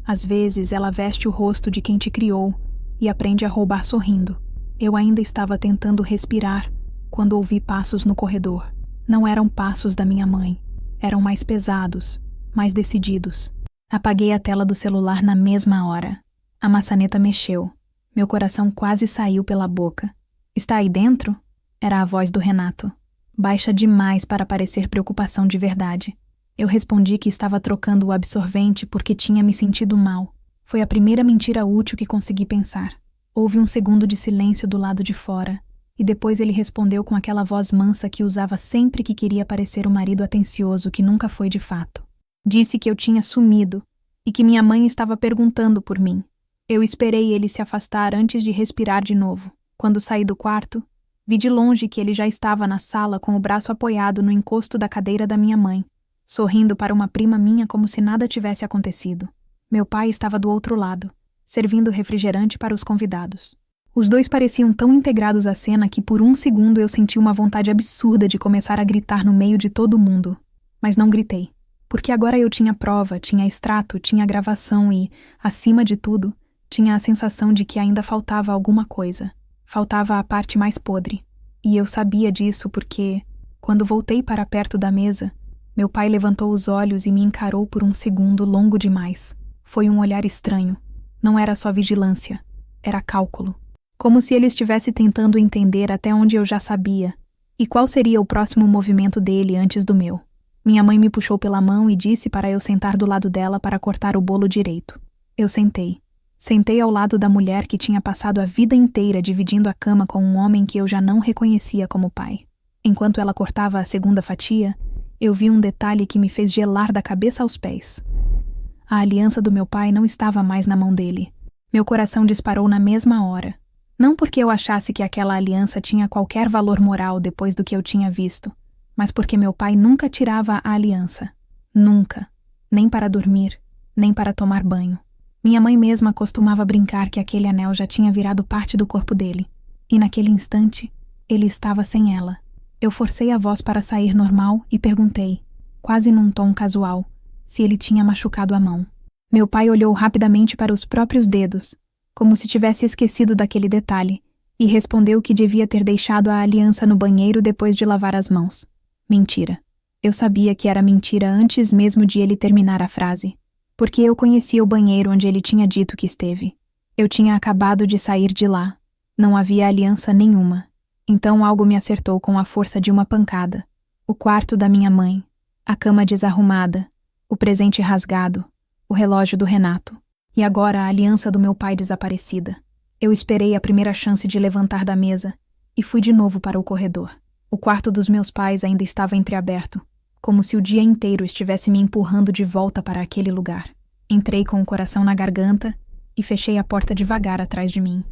Às vezes ela veste o rosto de quem te criou e aprende a roubar sorrindo. Eu ainda estava tentando respirar quando ouvi passos no corredor. Não eram passos da minha mãe. Eram mais pesados, mais decididos. Apaguei a tela do celular na mesma hora. A maçaneta mexeu. Meu coração quase saiu pela boca. Está aí dentro? Era a voz do Renato. Baixa demais para parecer preocupação de verdade. Eu respondi que estava trocando o absorvente porque tinha me sentido mal. Foi a primeira mentira útil que consegui pensar. Houve um segundo de silêncio do lado de fora, e depois ele respondeu com aquela voz mansa que usava sempre que queria parecer o marido atencioso que nunca foi de fato. Disse que eu tinha sumido e que minha mãe estava perguntando por mim. Eu esperei ele se afastar antes de respirar de novo. Quando saí do quarto, vi de longe que ele já estava na sala com o braço apoiado no encosto da cadeira da minha mãe, sorrindo para uma prima minha como se nada tivesse acontecido. Meu pai estava do outro lado, servindo refrigerante para os convidados. Os dois pareciam tão integrados à cena que por um segundo eu senti uma vontade absurda de começar a gritar no meio de todo mundo. Mas não gritei, porque agora eu tinha prova, tinha extrato, tinha gravação e, acima de tudo, tinha a sensação de que ainda faltava alguma coisa. Faltava a parte mais podre. E eu sabia disso porque, quando voltei para perto da mesa, meu pai levantou os olhos e me encarou por um segundo longo demais. Foi um olhar estranho. Não era só vigilância. Era cálculo. Como se ele estivesse tentando entender até onde eu já sabia e qual seria o próximo movimento dele antes do meu. Minha mãe me puxou pela mão e disse para eu sentar do lado dela para cortar o bolo direito. Eu sentei. Sentei ao lado da mulher que tinha passado a vida inteira dividindo a cama com um homem que eu já não reconhecia como pai. Enquanto ela cortava a segunda fatia, eu vi um detalhe que me fez gelar da cabeça aos pés. A aliança do meu pai não estava mais na mão dele. Meu coração disparou na mesma hora. Não porque eu achasse que aquela aliança tinha qualquer valor moral depois do que eu tinha visto, mas porque meu pai nunca tirava a aliança. Nunca. Nem para dormir, nem para tomar banho. Minha mãe mesma costumava brincar que aquele anel já tinha virado parte do corpo dele. E naquele instante, ele estava sem ela. Eu forcei a voz para sair normal e perguntei, quase num tom casual, se ele tinha machucado a mão. Meu pai olhou rapidamente para os próprios dedos, como se tivesse esquecido daquele detalhe, e respondeu que devia ter deixado a aliança no banheiro depois de lavar as mãos. Mentira. Eu sabia que era mentira antes mesmo de ele terminar a frase, porque eu conhecia o banheiro onde ele tinha dito que esteve. Eu tinha acabado de sair de lá. Não havia aliança nenhuma. Então algo me acertou com a força de uma pancada. O quarto da minha mãe, a cama desarrumada, o presente rasgado, o relógio do Renato. E agora a aliança do meu pai desaparecida. Eu esperei a primeira chance de levantar da mesa e fui de novo para o corredor. O quarto dos meus pais ainda estava entreaberto, como se o dia inteiro estivesse me empurrando de volta para aquele lugar. Entrei com o coração na garganta e fechei a porta devagar atrás de mim.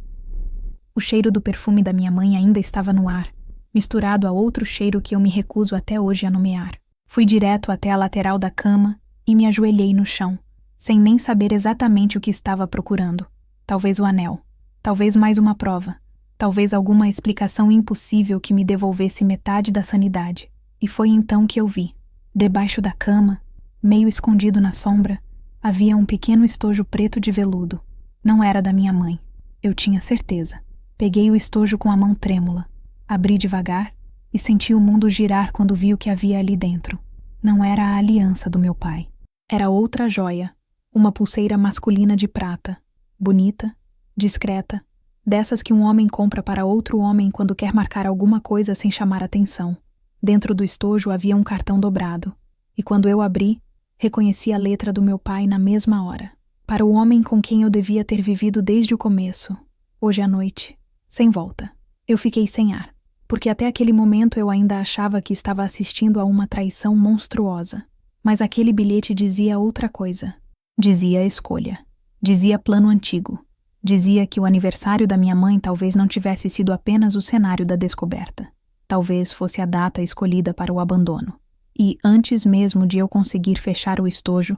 O cheiro do perfume da minha mãe ainda estava no ar, misturado a outro cheiro que eu me recuso até hoje a nomear. Fui direto até a lateral da cama e me ajoelhei no chão, sem nem saber exatamente o que estava procurando. Talvez o anel, talvez mais uma prova, talvez alguma explicação impossível que me devolvesse metade da sanidade. E foi então que eu vi. Debaixo da cama, meio escondido na sombra, havia um pequeno estojo preto de veludo. Não era da minha mãe. Eu tinha certeza. Peguei o estojo com a mão trêmula, abri devagar e senti o mundo girar quando vi o que havia ali dentro. Não era a aliança do meu pai. Era outra joia, uma pulseira masculina de prata, bonita, discreta, dessas que um homem compra para outro homem quando quer marcar alguma coisa sem chamar atenção. Dentro do estojo havia um cartão dobrado, e quando eu abri, reconheci a letra do meu pai na mesma hora. Para o homem com quem eu devia ter vivido desde o começo, hoje à noite, sem volta. Eu fiquei sem ar, porque até aquele momento eu ainda achava que estava assistindo a uma traição monstruosa. Mas aquele bilhete dizia outra coisa. Dizia escolha. Dizia plano antigo. Dizia que o aniversário da minha mãe talvez não tivesse sido apenas o cenário da descoberta. Talvez fosse a data escolhida para o abandono. E, antes mesmo de eu conseguir fechar o estojo,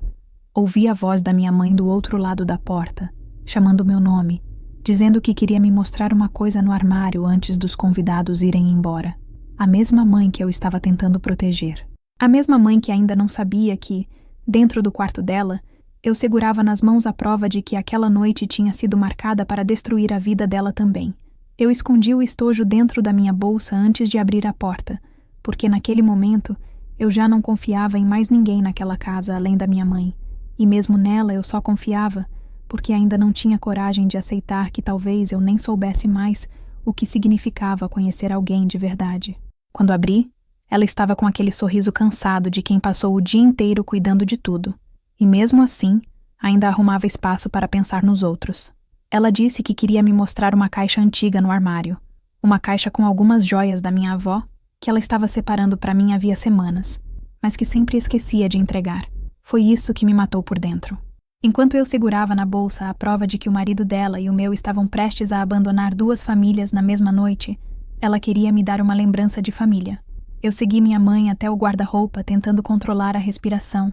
ouvi a voz da minha mãe do outro lado da porta, chamando meu nome, dizendo que queria me mostrar uma coisa no armário antes dos convidados irem embora. A mesma mãe que eu estava tentando proteger. A mesma mãe que ainda não sabia que, dentro do quarto dela, eu segurava nas mãos a prova de que aquela noite tinha sido marcada para destruir a vida dela também. Eu escondi o estojo dentro da minha bolsa antes de abrir a porta, porque naquele momento eu já não confiava em mais ninguém naquela casa além da minha mãe, e mesmo nela eu só confiava porque ainda não tinha coragem de aceitar que talvez eu nem soubesse mais o que significava conhecer alguém de verdade. Quando abri, ela estava com aquele sorriso cansado de quem passou o dia inteiro cuidando de tudo, e mesmo assim, ainda arrumava espaço para pensar nos outros. Ela disse que queria me mostrar uma caixa antiga no armário, uma caixa com algumas joias da minha avó, que ela estava separando para mim havia semanas, mas que sempre esquecia de entregar. Foi isso que me matou por dentro. Enquanto eu segurava na bolsa a prova de que o marido dela e o meu estavam prestes a abandonar duas famílias na mesma noite, ela queria me dar uma lembrança de família. Eu segui minha mãe até o guarda-roupa tentando controlar a respiração,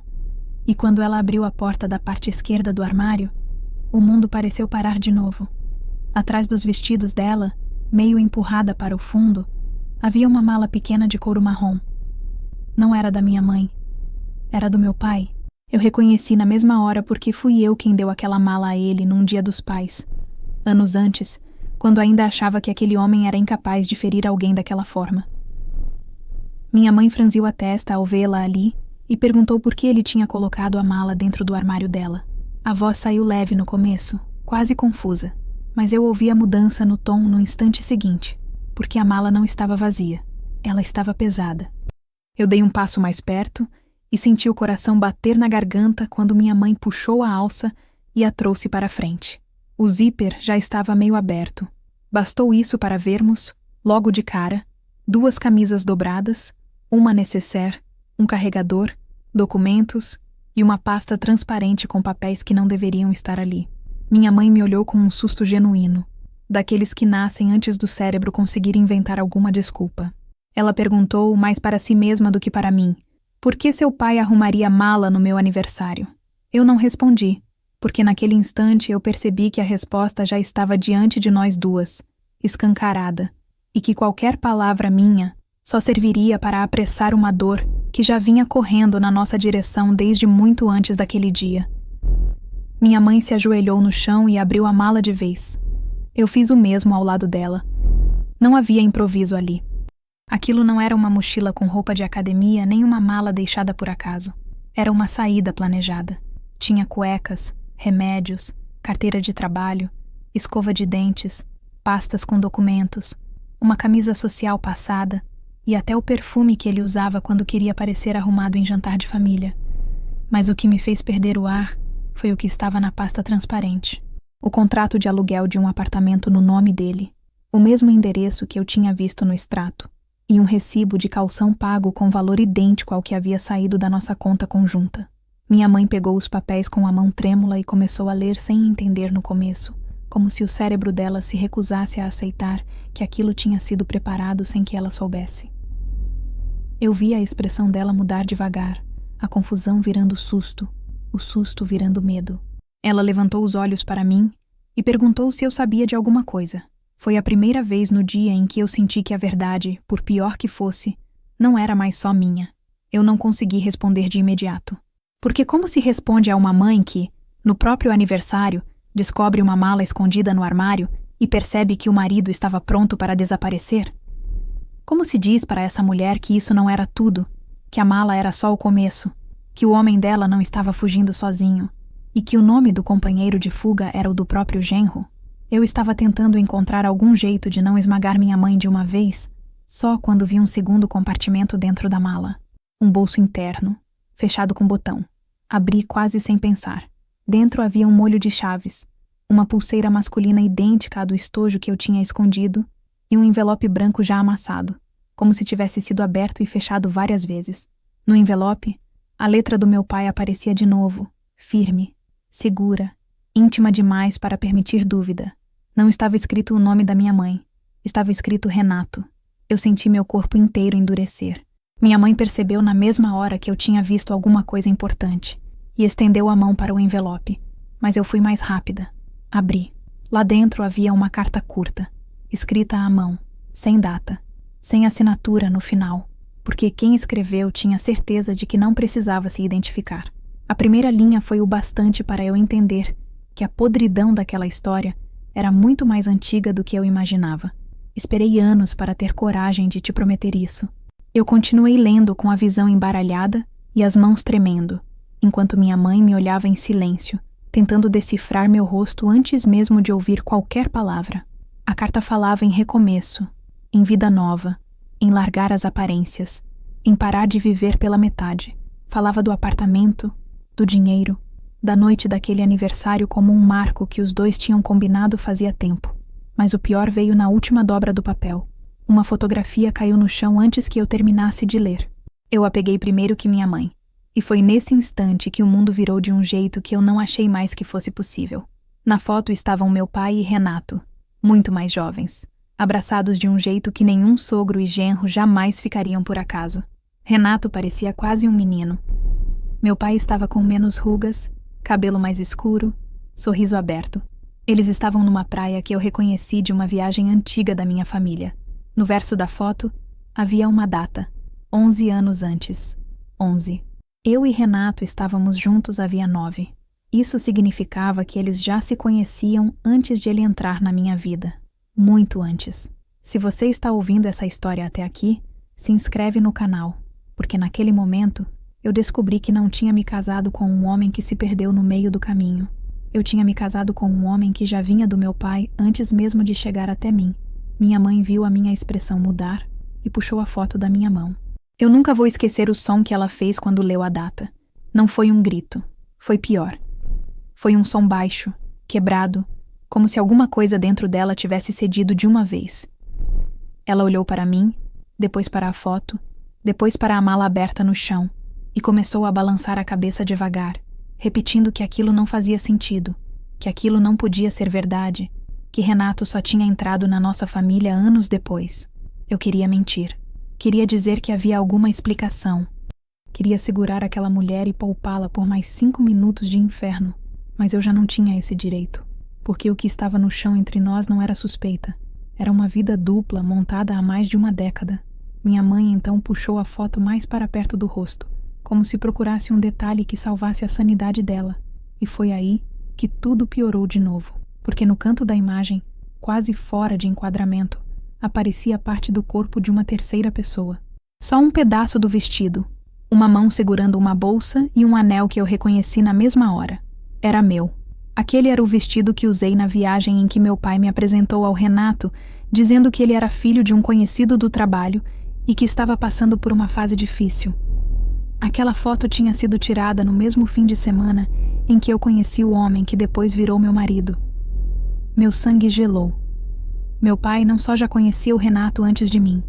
e quando ela abriu a porta da parte esquerda do armário, o mundo pareceu parar de novo. Atrás dos vestidos dela, meio empurrada para o fundo, havia uma mala pequena de couro marrom. Não era da minha mãe. Era do meu pai. Eu reconheci na mesma hora porque fui eu quem deu aquela mala a ele num dia dos pais. Anos antes, quando ainda achava que aquele homem era incapaz de ferir alguém daquela forma. Minha mãe franziu a testa ao vê-la ali e perguntou por que ele tinha colocado a mala dentro do armário dela. A voz saiu leve no começo, quase confusa, mas eu ouvi a mudança no tom no instante seguinte, porque a mala não estava vazia, ela estava pesada. Eu dei um passo mais perto e senti o coração bater na garganta quando minha mãe puxou a alça e a trouxe para a frente. O zíper já estava meio aberto. Bastou isso para vermos, logo de cara, 2 camisas dobradas, uma nécessaire, um carregador, documentos e uma pasta transparente com papéis que não deveriam estar ali. Minha mãe me olhou com um susto genuíno, daqueles que nascem antes do cérebro conseguir inventar alguma desculpa. Ela perguntou, mais para si mesma do que para mim, por que seu pai arrumaria mala no meu aniversário? Eu não respondi, porque naquele instante eu percebi que a resposta já estava diante de nós duas, escancarada, e que qualquer palavra minha só serviria para apressar uma dor que já vinha correndo na nossa direção desde muito antes daquele dia. Minha mãe se ajoelhou no chão e abriu a mala de vez. Eu fiz o mesmo ao lado dela. Não havia improviso ali. Aquilo não era uma mochila com roupa de academia nem uma mala deixada por acaso. Era uma saída planejada. Tinha cuecas, remédios, carteira de trabalho, escova de dentes, pastas com documentos, uma camisa social passada e até o perfume que ele usava quando queria parecer arrumado em jantar de família. Mas o que me fez perder o ar foi o que estava na pasta transparente. O contrato de aluguel de um apartamento no nome dele, o mesmo endereço que eu tinha visto no extrato, e um recibo de calção pago com valor idêntico ao que havia saído da nossa conta conjunta. Minha mãe pegou os papéis com a mão trêmula e começou a ler sem entender no começo, como se o cérebro dela se recusasse a aceitar que aquilo tinha sido preparado sem que ela soubesse. Eu vi a expressão dela mudar devagar, a confusão virando susto, o susto virando medo. Ela levantou os olhos para mim e perguntou se eu sabia de alguma coisa. Foi a primeira vez no dia em que eu senti que a verdade, por pior que fosse, não era mais só minha. Eu não consegui responder de imediato. Porque como se responde a uma mãe que, no próprio aniversário, descobre uma mala escondida no armário e percebe que o marido estava pronto para desaparecer? Como se diz para essa mulher que isso não era tudo, que a mala era só o começo, que o homem dela não estava fugindo sozinho, e que o nome do companheiro de fuga era o do próprio genro? Eu estava tentando encontrar algum jeito de não esmagar minha mãe de uma vez, só quando vi um segundo compartimento dentro da mala. Um bolso interno, fechado com botão. Abri quase sem pensar. Dentro havia um molho de chaves, uma pulseira masculina idêntica à do estojo que eu tinha escondido e um envelope branco já amassado, como se tivesse sido aberto e fechado várias vezes. No envelope, a letra do meu pai aparecia de novo, firme, segura, íntima demais para permitir dúvida. Não estava escrito o nome da minha mãe. Estava escrito Renato. Eu senti meu corpo inteiro endurecer. Minha mãe percebeu na mesma hora que eu tinha visto alguma coisa importante e estendeu a mão para o envelope, mas eu fui mais rápida. Abri. Lá dentro havia uma carta curta, escrita à mão, sem data, sem assinatura no final, porque quem escreveu tinha certeza de que não precisava se identificar. A primeira linha foi o bastante para eu entender que a podridão daquela história era muito mais antiga do que eu imaginava. Esperei anos para ter coragem de te prometer isso. Eu continuei lendo com a visão embaralhada e as mãos tremendo, enquanto minha mãe me olhava em silêncio, tentando decifrar meu rosto antes mesmo de ouvir qualquer palavra. A carta falava em recomeço, em vida nova, em largar as aparências, em parar de viver pela metade. Falava do apartamento, do dinheiro, da noite daquele aniversário como um marco que os dois tinham combinado fazia tempo. Mas o pior veio na última dobra do papel. Uma fotografia caiu no chão antes que eu terminasse de ler. Eu a peguei primeiro que minha mãe. E foi nesse instante que o mundo virou de um jeito que eu não achei mais que fosse possível. Na foto estavam meu pai e Renato, muito mais jovens, abraçados de um jeito que nenhum sogro e genro jamais ficariam por acaso. Renato parecia quase um menino. Meu pai estava com menos rugas, cabelo mais escuro, sorriso aberto. Eles estavam numa praia que eu reconheci de uma viagem antiga da minha família. No verso da foto, havia uma data, 11 anos antes. 11. Eu e Renato estávamos juntos havia 9. Isso significava que eles já se conheciam antes de ele entrar na minha vida. Muito antes. Se você está ouvindo essa história até aqui, se inscreve no canal, porque naquele momento eu descobri que não tinha me casado com um homem que se perdeu no meio do caminho. Eu tinha me casado com um homem que já vinha do meu pai antes mesmo de chegar até mim. Minha mãe viu a minha expressão mudar e puxou a foto da minha mão. Eu nunca vou esquecer o som que ela fez quando leu a data. Não foi um grito. Foi pior. Foi um som baixo, quebrado, como se alguma coisa dentro dela tivesse cedido de uma vez. Ela olhou para mim, depois para a foto, depois para a mala aberta no chão e começou a balançar a cabeça devagar, repetindo que aquilo não fazia sentido, que aquilo não podia ser verdade, que Renato só tinha entrado na nossa família anos depois. Eu queria mentir. Queria dizer que havia alguma explicação. Queria segurar aquela mulher e poupá-la por mais 5 minutos de inferno. Mas eu já não tinha esse direito, porque o que estava no chão entre nós não era suspeita. Era uma vida dupla montada há mais de uma década. Minha mãe então puxou a foto mais para perto do rosto, como se procurasse um detalhe que salvasse a sanidade dela. E foi aí que tudo piorou de novo, porque no canto da imagem, quase fora de enquadramento, aparecia parte do corpo de uma terceira pessoa. Só um pedaço do vestido, uma mão segurando uma bolsa e um anel que eu reconheci na mesma hora. Era meu. Aquele era o vestido que usei na viagem em que meu pai me apresentou ao Renato, dizendo que ele era filho de um conhecido do trabalho e que estava passando por uma fase difícil. Aquela foto tinha sido tirada no mesmo fim de semana em que eu conheci o homem que depois virou meu marido. Meu sangue gelou. Meu pai não só já conhecia o Renato antes de mim.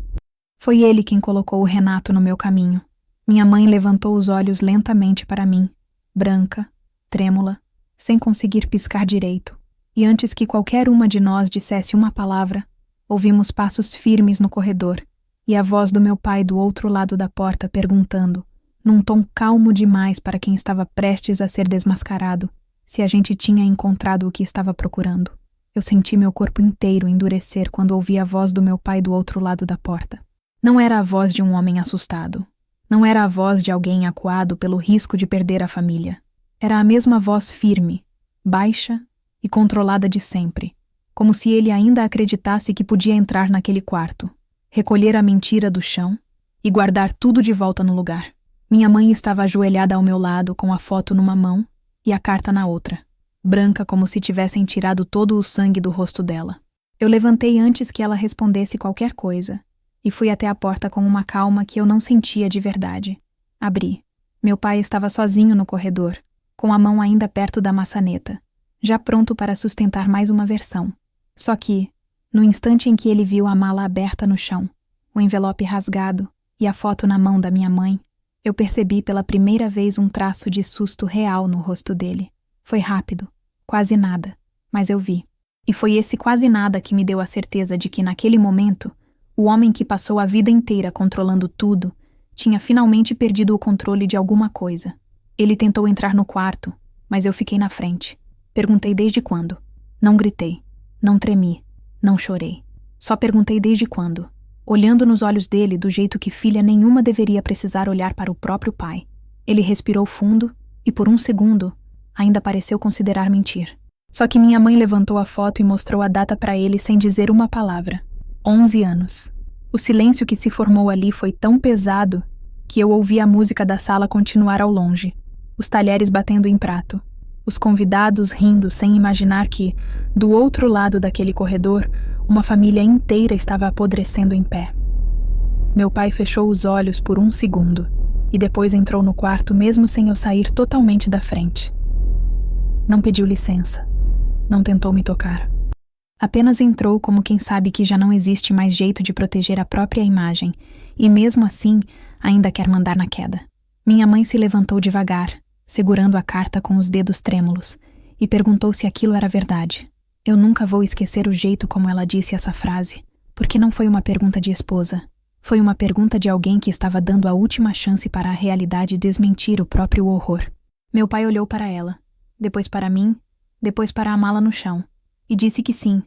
Foi ele quem colocou o Renato no meu caminho. Minha mãe levantou os olhos lentamente para mim, branca, trêmula, sem conseguir piscar direito. E antes que qualquer uma de nós dissesse uma palavra, ouvimos passos firmes no corredor e a voz do meu pai do outro lado da porta perguntando, num tom calmo demais para quem estava prestes a ser desmascarado, se a gente tinha encontrado o que estava procurando. Eu senti meu corpo inteiro endurecer quando ouvi a voz do meu pai do outro lado da porta. Não era a voz de um homem assustado. Não era a voz de alguém acuado pelo risco de perder a família. Era a mesma voz firme, baixa e controlada de sempre, como se ele ainda acreditasse que podia entrar naquele quarto, recolher a mentira do chão e guardar tudo de volta no lugar. Minha mãe estava ajoelhada ao meu lado com a foto numa mão e a carta na outra, branca como se tivessem tirado todo o sangue do rosto dela. Eu levantei antes que ela respondesse qualquer coisa e fui até a porta com uma calma que eu não sentia de verdade. Abri. Meu pai estava sozinho no corredor, com a mão ainda perto da maçaneta, já pronto para sustentar mais uma versão. Só que, no instante em que ele viu a mala aberta no chão, o envelope rasgado e a foto na mão da minha mãe, eu percebi pela primeira vez um traço de susto real no rosto dele. Foi rápido, quase nada, mas eu vi. E foi esse quase nada que me deu a certeza de que naquele momento, o homem que passou a vida inteira controlando tudo, tinha finalmente perdido o controle de alguma coisa. Ele tentou entrar no quarto, mas eu fiquei na frente. Perguntei desde quando. Não gritei, não tremi, não chorei. Só perguntei desde quando, olhando nos olhos dele do jeito que filha nenhuma deveria precisar olhar para o próprio pai. Ele respirou fundo e, por um segundo, ainda pareceu considerar mentir. Só que minha mãe levantou a foto e mostrou a data para ele sem dizer uma palavra. 11 anos. O silêncio que se formou ali foi tão pesado que eu ouvi a música da sala continuar ao longe, os talheres batendo em prato, os convidados rindo sem imaginar que, do outro lado daquele corredor, uma família inteira estava apodrecendo em pé. Meu pai fechou os olhos por um segundo e depois entrou no quarto mesmo sem eu sair totalmente da frente. Não pediu licença. Não tentou me tocar. Apenas entrou como quem sabe que já não existe mais jeito de proteger a própria imagem, e mesmo assim, ainda quer mandar na queda. Minha mãe se levantou devagar, segurando a carta com os dedos trêmulos, e perguntou se aquilo era verdade. Eu nunca vou esquecer o jeito como ela disse essa frase, porque não foi uma pergunta de esposa. Foi uma pergunta de alguém que estava dando a última chance para a realidade desmentir o próprio horror. Meu pai olhou para ela, depois para mim, depois para a mala no chão, e disse que sim,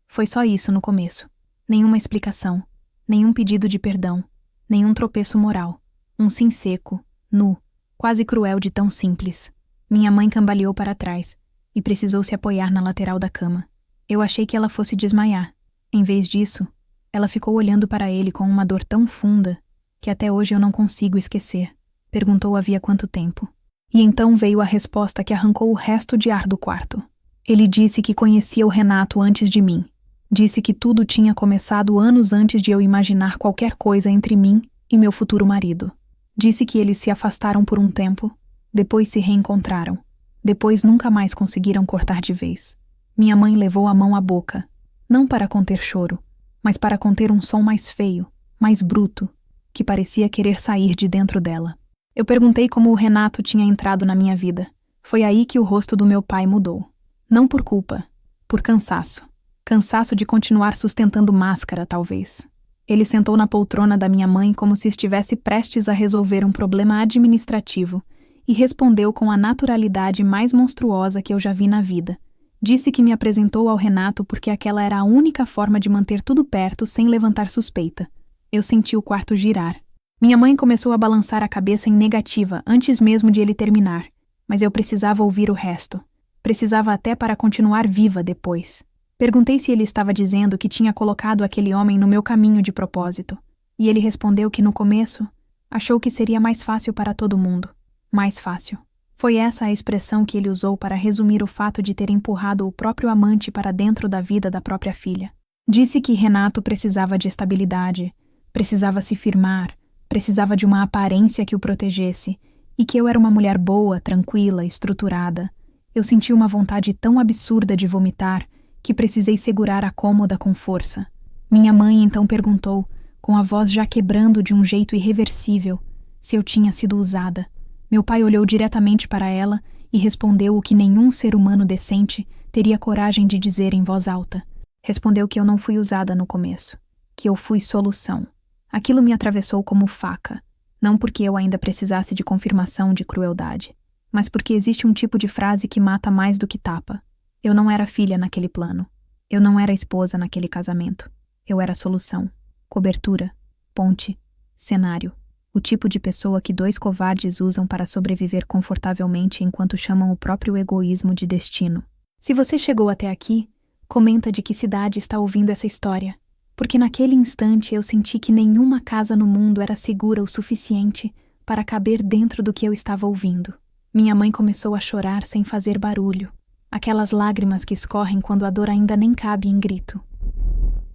foi só isso no começo. Nenhuma explicação, nenhum pedido de perdão, nenhum tropeço moral. Um sim seco, nu, quase cruel de tão simples. Minha mãe cambaleou para trás e precisou se apoiar na lateral da cama. Eu achei que ela fosse desmaiar. Em vez disso, ela ficou olhando para ele com uma dor tão funda que até hoje eu não consigo esquecer. Perguntou havia quanto tempo. E então veio a resposta que arrancou o resto de ar do quarto. Ele disse que conhecia o Renato antes de mim. Disse que tudo tinha começado anos antes de eu imaginar qualquer coisa entre mim e meu futuro marido. Disse que eles se afastaram por um tempo, depois se reencontraram. Depois nunca mais conseguiram cortar de vez. Minha mãe levou a mão à boca, não para conter choro, mas para conter um som mais feio, mais bruto, que parecia querer sair de dentro dela. Eu perguntei como o Renato tinha entrado na minha vida. Foi aí que o rosto do meu pai mudou. Não por culpa, por cansaço. Cansaço de continuar sustentando máscara, talvez. Ele sentou na poltrona da minha mãe como se estivesse prestes a resolver um problema administrativo e respondeu com a naturalidade mais monstruosa que eu já vi na vida. Disse que me apresentou ao Renato porque aquela era a única forma de manter tudo perto sem levantar suspeita. Eu senti o quarto girar. Minha mãe começou a balançar a cabeça em negativa antes mesmo de ele terminar, mas eu precisava ouvir o resto. Precisava até para continuar viva depois. Perguntei se ele estava dizendo que tinha colocado aquele homem no meu caminho de propósito, e ele respondeu que no começo achou que seria mais fácil para todo mundo. Mais fácil. Foi essa a expressão que ele usou para resumir o fato de ter empurrado o próprio amante para dentro da vida da própria filha. Disse que Renato precisava de estabilidade, precisava se firmar, precisava de uma aparência que o protegesse, e que eu era uma mulher boa, tranquila, estruturada. Eu senti uma vontade tão absurda de vomitar que precisei segurar a cômoda com força. Minha mãe então perguntou, com a voz já quebrando de um jeito irreversível, se eu tinha sido usada. Meu pai olhou diretamente para ela e respondeu o que nenhum ser humano decente teria coragem de dizer em voz alta. Respondeu que eu não fui usada no começo, que eu fui solução. Aquilo me atravessou como faca, não porque eu ainda precisasse de confirmação de crueldade, mas porque existe um tipo de frase que mata mais do que tapa. Eu não era filha naquele plano. Eu não era esposa naquele casamento. Eu era solução, cobertura, ponte, cenário. O tipo de pessoa que dois covardes usam para sobreviver confortavelmente enquanto chamam o próprio egoísmo de destino. Se você chegou até aqui, comenta de que cidade está ouvindo essa história, porque naquele instante eu senti que nenhuma casa no mundo era segura o suficiente para caber dentro do que eu estava ouvindo. Minha mãe começou a chorar sem fazer barulho, aquelas lágrimas que escorrem quando a dor ainda nem cabe em grito.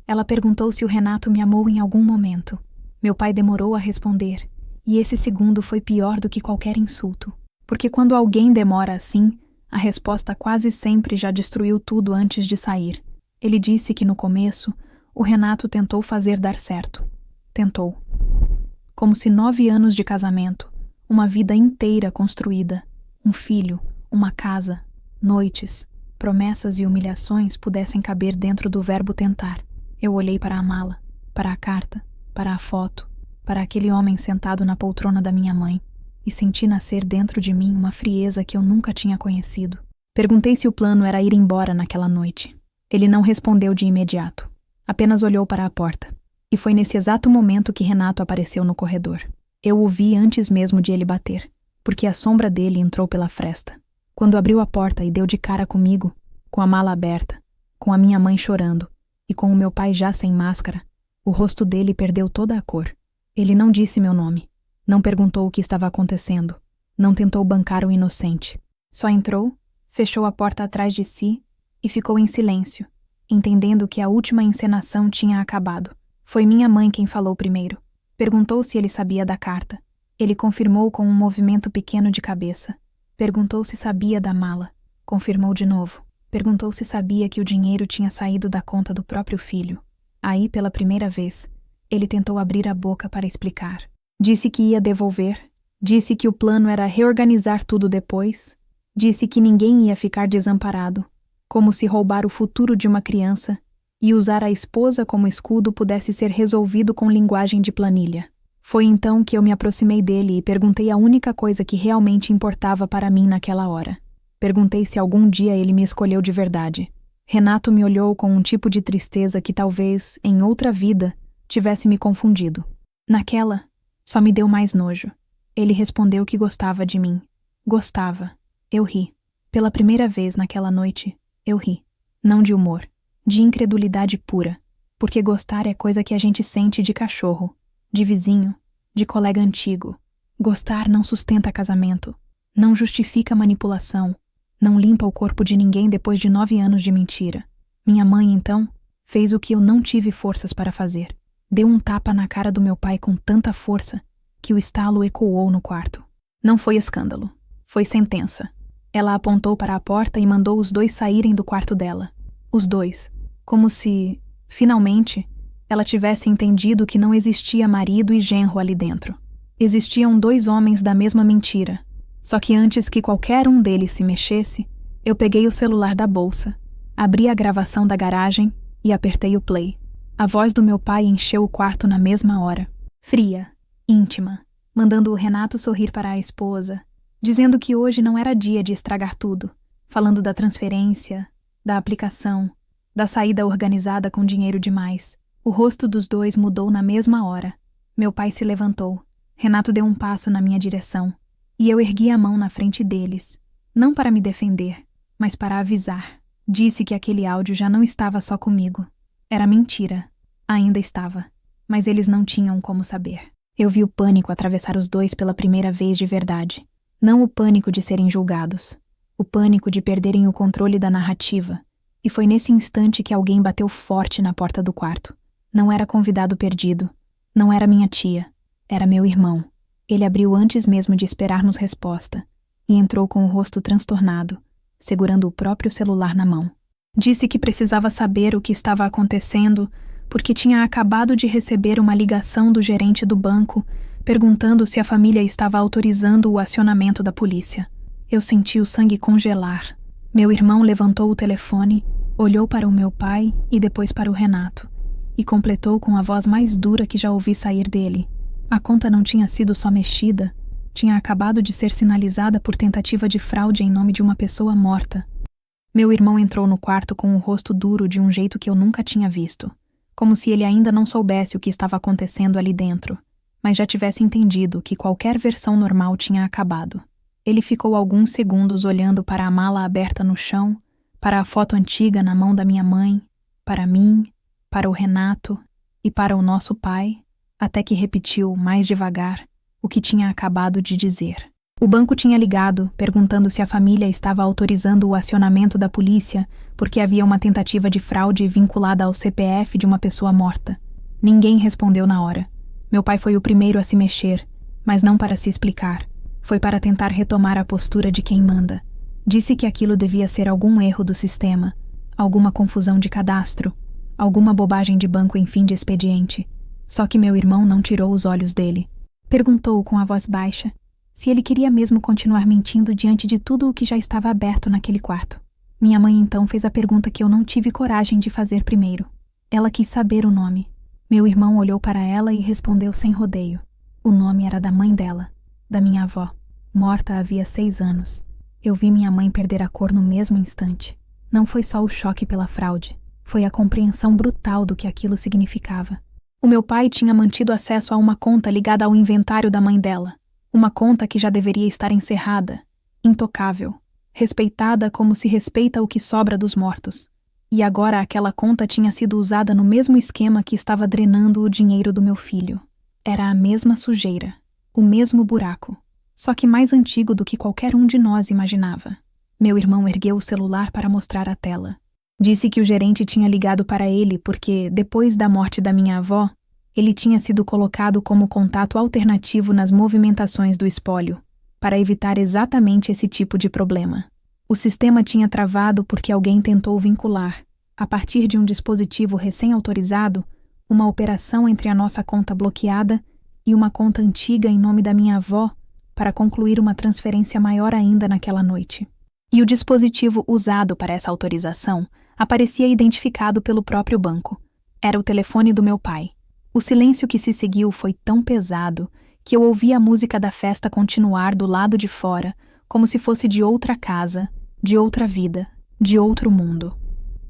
Ela perguntou se o Renato me amou em algum momento. Meu pai demorou a responder, e esse segundo foi pior do que qualquer insulto, porque quando alguém demora assim, a resposta quase sempre já destruiu tudo antes de sair. Ele disse que no começo, o Renato tentou fazer dar certo. Tentou. Como se 9 anos de casamento, uma vida inteira construída, um filho, uma casa, noites, promessas e humilhações pudessem caber dentro do verbo tentar. Eu olhei para a mala, para a carta, para a foto, para aquele homem sentado na poltrona da minha mãe, e senti nascer dentro de mim uma frieza que eu nunca tinha conhecido. Perguntei se o plano era ir embora naquela noite. Ele não respondeu de imediato, apenas olhou para a porta. E foi nesse exato momento que Renato apareceu no corredor. Eu o vi antes mesmo de ele bater, porque a sombra dele entrou pela fresta. Quando abriu a porta e deu de cara comigo, com a mala aberta, com a minha mãe chorando e com o meu pai já sem máscara, o rosto dele perdeu toda a cor. Ele não disse meu nome, não perguntou o que estava acontecendo, não tentou bancar o inocente. Só entrou, fechou a porta atrás de si e ficou em silêncio, entendendo que a última encenação tinha acabado. Foi minha mãe quem falou primeiro. Perguntou se ele sabia da carta. Ele confirmou com um movimento pequeno de cabeça. Perguntou se sabia da mala. Confirmou de novo. Perguntou se sabia que o dinheiro tinha saído da conta do próprio filho. Aí, pela primeira vez, ele tentou abrir a boca para explicar. Disse que ia devolver. Disse que o plano era reorganizar tudo depois. Disse que ninguém ia ficar desamparado, como se roubar o futuro de uma criança e usar a esposa como escudo pudesse ser resolvido com linguagem de planilha. Foi então que eu me aproximei dele e perguntei a única coisa que realmente importava para mim naquela hora. Perguntei se algum dia ele me escolheu de verdade. Renato me olhou com um tipo de tristeza que talvez, em outra vida, tivesse me confundido. Naquela, só me deu mais nojo. Ele respondeu que gostava de mim. Gostava. Eu ri. Pela primeira vez naquela noite, eu ri. Não de humor. De incredulidade pura, porque gostar é coisa que a gente sente de cachorro, de vizinho, de colega antigo. Gostar não sustenta casamento, não justifica manipulação, não limpa o corpo de ninguém depois de 9 anos de mentira. Minha mãe, então, fez o que eu não tive forças para fazer. Deu um tapa na cara do meu pai com tanta força que o estalo ecoou no quarto. Não foi escândalo, foi sentença. Ela apontou para a porta e mandou os dois saírem do quarto dela. Os dois. Como se, finalmente, ela tivesse entendido que não existia marido e genro ali dentro. Existiam 2 homens da mesma mentira. Só que antes que qualquer um deles se mexesse, eu peguei o celular da bolsa, abri a gravação da garagem e apertei o play. A voz do meu pai encheu o quarto na mesma hora. Fria, íntima, mandando o Renato sorrir para a esposa, dizendo que hoje não era dia de estragar tudo, falando da transferência, da aplicação, da saída organizada com dinheiro demais. O rosto dos dois mudou na mesma hora. Meu pai se levantou. Renato deu um passo na minha direção. E eu ergui a mão na frente deles. Não para me defender, mas para avisar. Disse que aquele áudio já não estava só comigo. Era mentira. Ainda estava. Mas eles não tinham como saber. Eu vi o pânico atravessar os dois pela primeira vez de verdade. Não o pânico de serem julgados. O pânico de perderem o controle da narrativa. E foi nesse instante que alguém bateu forte na porta do quarto. Não era convidado perdido. Não era minha tia. Era meu irmão. Ele abriu antes mesmo de esperarmos resposta e entrou com o rosto transtornado, segurando o próprio celular na mão. Disse que precisava saber o que estava acontecendo porque tinha acabado de receber uma ligação do gerente do banco perguntando se a família estava autorizando o acionamento da polícia. Eu senti o sangue congelar. Meu irmão levantou o telefone, olhou para o meu pai e depois para o Renato, e completou com a voz mais dura que já ouvi sair dele. A conta não tinha sido só mexida, tinha acabado de ser sinalizada por tentativa de fraude em nome de uma pessoa morta. Meu irmão entrou no quarto com o rosto duro de um jeito que eu nunca tinha visto, como se ele ainda não soubesse o que estava acontecendo ali dentro, mas já tivesse entendido que qualquer versão normal tinha acabado. Ele ficou alguns segundos olhando para a mala aberta no chão, para a foto antiga na mão da minha mãe, para mim, para o Renato e para o nosso pai, até que repetiu, mais devagar, o que tinha acabado de dizer. O banco tinha ligado, perguntando se a família estava autorizando o acionamento da polícia porque havia uma tentativa de fraude vinculada ao CPF de uma pessoa morta. Ninguém respondeu na hora. Meu pai foi o primeiro a se mexer, mas não para se explicar. Foi para tentar retomar a postura de quem manda. Disse que aquilo devia ser algum erro do sistema, alguma confusão de cadastro, alguma bobagem de banco em fim de expediente. Só que meu irmão não tirou os olhos dele. Perguntou com a voz baixa se ele queria mesmo continuar mentindo diante de tudo o que já estava aberto naquele quarto. Minha mãe então fez a pergunta que eu não tive coragem de fazer primeiro. Ela quis saber o nome. Meu irmão olhou para ela e respondeu sem rodeio. O nome era da mãe dela, da minha avó, morta havia 6 anos. Eu vi minha mãe perder a cor no mesmo instante. Não foi só o choque pela fraude, foi a compreensão brutal do que aquilo significava. O meu pai tinha mantido acesso a uma conta ligada ao inventário da mãe dela. Uma conta que já deveria estar encerrada, intocável, respeitada como se respeita o que sobra dos mortos. E agora aquela conta tinha sido usada no mesmo esquema que estava drenando o dinheiro do meu filho. Era a mesma sujeira, o mesmo buraco, só que mais antigo do que qualquer um de nós imaginava. Meu irmão ergueu o celular para mostrar a tela. Disse que o gerente tinha ligado para ele porque, depois da morte da minha avó, ele tinha sido colocado como contato alternativo nas movimentações do espólio, para evitar exatamente esse tipo de problema. O sistema tinha travado porque alguém tentou vincular, a partir de um dispositivo recém-autorizado, uma operação entre a nossa conta bloqueada e uma conta antiga em nome da minha avó para concluir uma transferência maior ainda naquela noite. E o dispositivo usado para essa autorização aparecia identificado pelo próprio banco. Era o telefone do meu pai. O silêncio que se seguiu foi tão pesado que eu ouvi a música da festa continuar do lado de fora, como se fosse de outra casa, de outra vida, de outro mundo.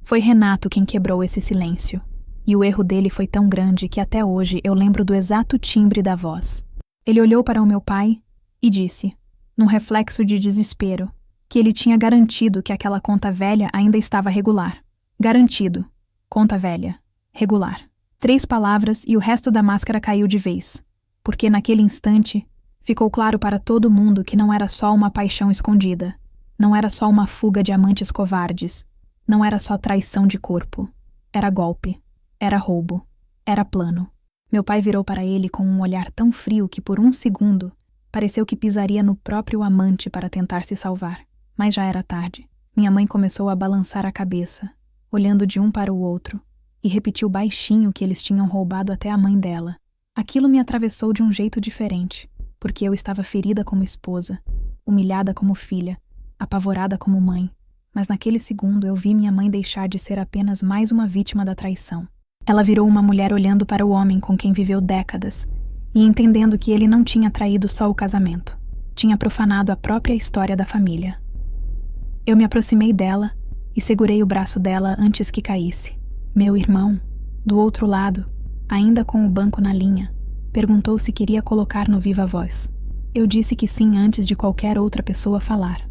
Foi Renato quem quebrou esse silêncio, e o erro dele foi tão grande que até hoje eu lembro do exato timbre da voz. Ele olhou para o meu pai e disse, num reflexo de desespero, que ele tinha garantido que aquela conta velha ainda estava regular. Garantido. Conta velha. Regular. 3 palavras e o resto da máscara caiu de vez, porque naquele instante ficou claro para todo mundo que não era só uma paixão escondida, não era só uma fuga de amantes covardes, não era só traição de corpo. Era golpe, era roubo, era plano. Meu pai virou para ele com um olhar tão frio que por um segundo pareceu que pisaria no próprio amante para tentar se salvar. Mas já era tarde. Minha mãe começou a balançar a cabeça, olhando de um para o outro, e repetiu baixinho que eles tinham roubado até a mãe dela. Aquilo me atravessou de um jeito diferente, porque eu estava ferida como esposa, humilhada como filha, apavorada como mãe. Mas naquele segundo eu vi minha mãe deixar de ser apenas mais uma vítima da traição. Ela virou uma mulher olhando para o homem com quem viveu décadas e entendendo que ele não tinha traído só o casamento, tinha profanado a própria história da família. Eu me aproximei dela e segurei o braço dela antes que caísse. Meu irmão, do outro lado, ainda com o banco na linha, perguntou se queria colocar no viva voz. Eu disse que sim antes de qualquer outra pessoa falar.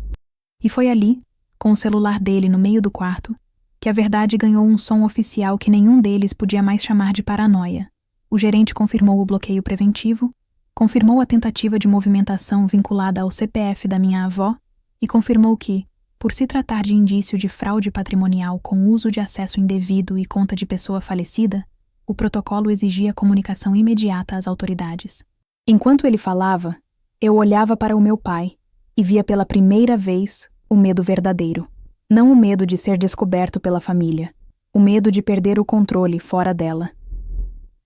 E foi ali, com o celular dele no meio do quarto, que a verdade ganhou um som oficial que nenhum deles podia mais chamar de paranoia. O gerente confirmou o bloqueio preventivo, confirmou a tentativa de movimentação vinculada ao CPF da minha avó e confirmou que, por se tratar de indício de fraude patrimonial com uso de acesso indevido e conta de pessoa falecida, o protocolo exigia comunicação imediata às autoridades. Enquanto ele falava, eu olhava para o meu pai e via pela primeira vez o medo verdadeiro. Não o medo de ser descoberto pela família, o medo de perder o controle fora dela.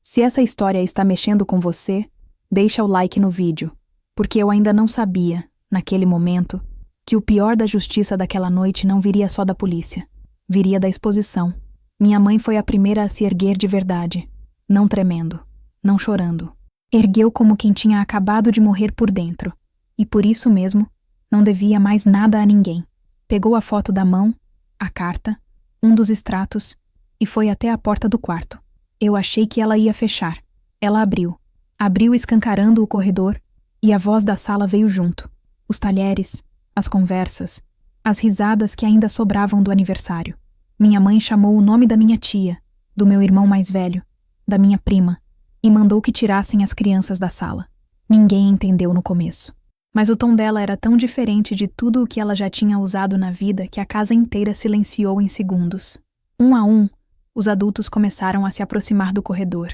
Se essa história está mexendo com você, deixa o like no vídeo, porque eu ainda não sabia, naquele momento, que o pior da justiça daquela noite não viria só da polícia, viria da exposição. Minha mãe foi a primeira a se erguer de verdade, não tremendo, não chorando. Ergueu como quem tinha acabado de morrer por dentro, e por isso mesmo, não devia mais nada a ninguém. Pegou a foto da mão, a carta, um dos extratos, e foi até a porta do quarto. Eu achei que ela ia fechar. Ela abriu. Abriu escancarando o corredor, e a voz da sala veio junto. Os talheres, as conversas, as risadas que ainda sobravam do aniversário. Minha mãe chamou o nome da minha tia, do meu irmão mais velho, da minha prima, e mandou que tirassem as crianças da sala. Ninguém entendeu no começo. Mas o tom dela era tão diferente de tudo o que ela já tinha usado na vida que a casa inteira silenciou em segundos. Um a um, os adultos começaram a se aproximar do corredor.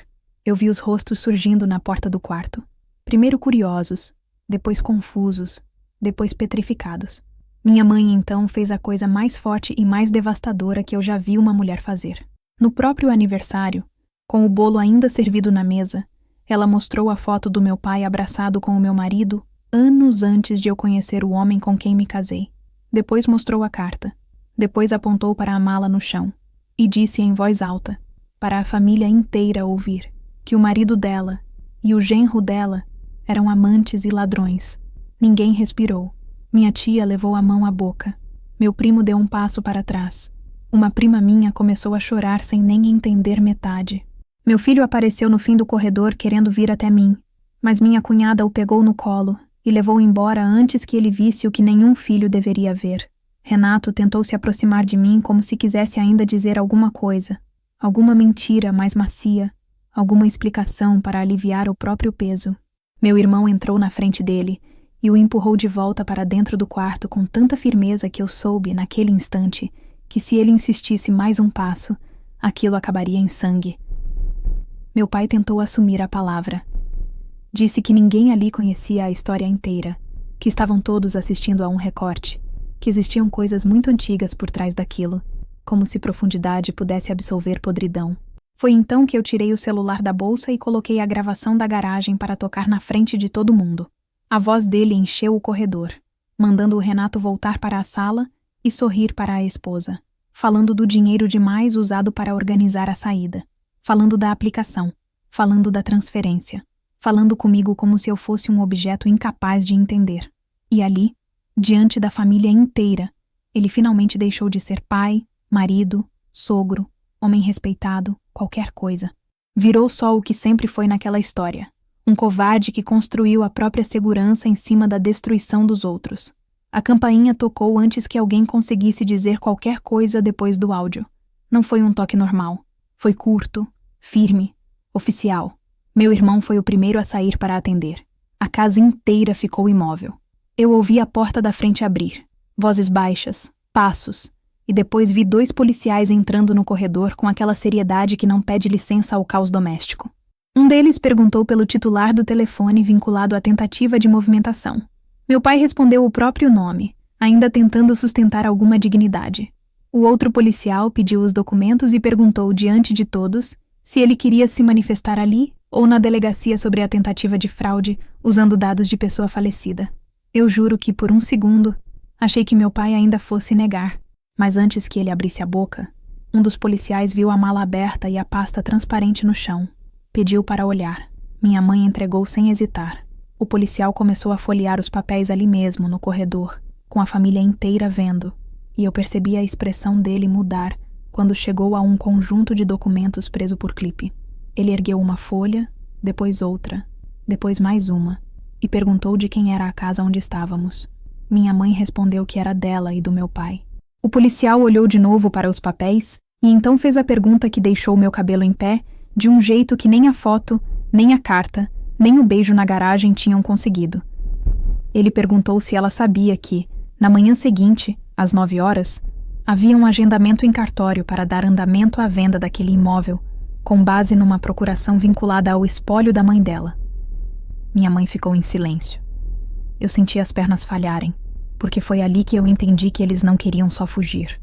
Eu vi os rostos surgindo na porta do quarto. Primeiro curiosos, depois confusos, depois petrificados. Minha mãe, então, fez a coisa mais forte e mais devastadora que eu já vi uma mulher fazer. No próprio aniversário, com o bolo ainda servido na mesa, ela mostrou a foto do meu pai abraçado com o meu marido anos antes de eu conhecer o homem com quem me casei. Depois mostrou a carta. Depois apontou para a mala no chão e disse em voz alta, para a família inteira ouvir, que o marido dela e o genro dela eram amantes e ladrões. Ninguém respirou. Minha tia levou a mão à boca. Meu primo deu um passo para trás. Uma prima minha começou a chorar sem nem entender metade. Meu filho apareceu no fim do corredor querendo vir até mim, mas minha cunhada o pegou no colo e levou embora antes que ele visse o que nenhum filho deveria ver. Renato tentou se aproximar de mim como se quisesse ainda dizer alguma coisa, alguma mentira mais macia, alguma explicação para aliviar o próprio peso. Meu irmão entrou na frente dele e o empurrou de volta para dentro do quarto com tanta firmeza que eu soube, naquele instante, que se ele insistisse mais um passo, aquilo acabaria em sangue. Meu pai tentou assumir a palavra. Disse que ninguém ali conhecia a história inteira, que estavam todos assistindo a um recorte, que existiam coisas muito antigas por trás daquilo, como se profundidade pudesse absolver podridão. Foi então que eu tirei o celular da bolsa e coloquei a gravação da garagem para tocar na frente de todo mundo. A voz dele encheu o corredor, mandando o Renato voltar para a sala e sorrir para a esposa, falando do dinheiro demais usado para organizar a saída, falando da aplicação, falando da transferência, falando comigo como se eu fosse um objeto incapaz de entender. E ali, diante da família inteira, ele finalmente deixou de ser pai, marido, sogro, homem respeitado, qualquer coisa. Virou só o que sempre foi naquela história. Um covarde que construiu a própria segurança em cima da destruição dos outros. A campainha tocou antes que alguém conseguisse dizer qualquer coisa depois do áudio. Não foi um toque normal. Foi curto, firme, oficial. Meu irmão foi o primeiro a sair para atender. A casa inteira ficou imóvel. Eu ouvi a porta da frente abrir. Vozes baixas, passos, e depois vi 2 policiais entrando no corredor com aquela seriedade que não pede licença ao caos doméstico. Um deles perguntou pelo titular do telefone vinculado à tentativa de movimentação. Meu pai respondeu o próprio nome, ainda tentando sustentar alguma dignidade. O outro policial pediu os documentos e perguntou diante de todos se ele queria se manifestar ali ou na delegacia sobre a tentativa de fraude usando dados de pessoa falecida. Eu juro que, por um segundo, achei que meu pai ainda fosse negar. Mas antes que ele abrisse a boca, um dos policiais viu a mala aberta e a pasta transparente no chão. Pediu para olhar. Minha mãe entregou sem hesitar. O policial começou a folhear os papéis ali mesmo, no corredor, com a família inteira vendo, e eu percebi a expressão dele mudar quando chegou a um conjunto de documentos preso por clipe. Ele ergueu uma folha, depois outra, depois mais uma, e perguntou de quem era a casa onde estávamos. Minha mãe respondeu que era dela e do meu pai. O policial olhou de novo para os papéis e então fez a pergunta que deixou meu cabelo em pé de um jeito que nem a foto, nem a carta, nem o beijo na garagem tinham conseguido. Ele perguntou se ela sabia que, na manhã seguinte, às 9 horas, havia um agendamento em cartório para dar andamento à venda daquele imóvel, com base numa procuração vinculada ao espólio da mãe dela. Minha mãe ficou em silêncio. Eu senti as pernas falharem, porque foi ali que eu entendi que eles não queriam só fugir.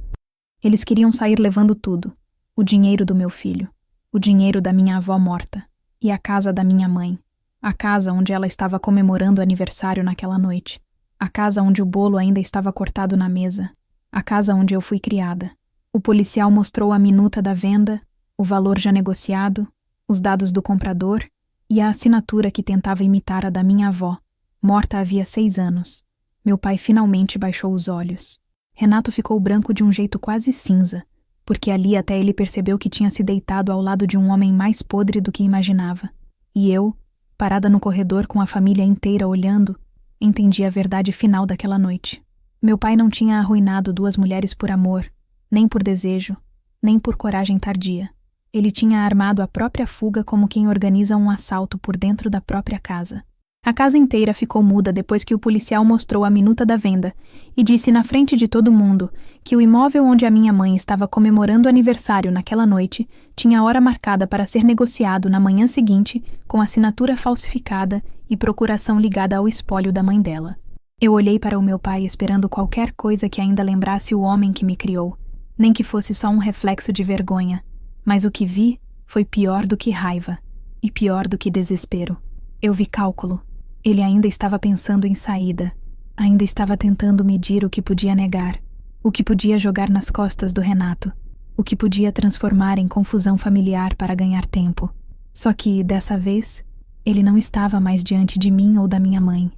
Eles queriam sair levando tudo: o dinheiro do meu filho, o dinheiro da minha avó morta e a casa da minha mãe, a casa onde ela estava comemorando o aniversário naquela noite, a casa onde o bolo ainda estava cortado na mesa, a casa onde eu fui criada. O policial mostrou a minuta da venda, o valor já negociado, os dados do comprador e a assinatura que tentava imitar a da minha avó, morta havia 6 anos. Meu pai finalmente baixou os olhos. Renato ficou branco de um jeito quase cinza, porque ali até ele percebeu que tinha se deitado ao lado de um homem mais podre do que imaginava. E eu, parada no corredor com a família inteira olhando, entendi a verdade final daquela noite. Meu pai não tinha arruinado 2 mulheres por amor, nem por desejo, nem por coragem tardia. Ele tinha armado a própria fuga como quem organiza um assalto por dentro da própria casa. A casa inteira ficou muda depois que o policial mostrou a minuta da venda e disse na frente de todo mundo que o imóvel onde a minha mãe estava comemorando aniversário naquela noite tinha hora marcada para ser negociado na manhã seguinte com assinatura falsificada e procuração ligada ao espólio da mãe dela. Eu olhei para o meu pai esperando qualquer coisa que ainda lembrasse o homem que me criou, nem que fosse só um reflexo de vergonha, mas o que vi foi pior do que raiva e pior do que desespero. Eu vi cálculo. Ele ainda estava pensando em saída, ainda estava tentando medir o que podia negar, o que podia jogar nas costas do Renato, o que podia transformar em confusão familiar para ganhar tempo. Só que, dessa vez, ele não estava mais diante de mim ou da minha mãe.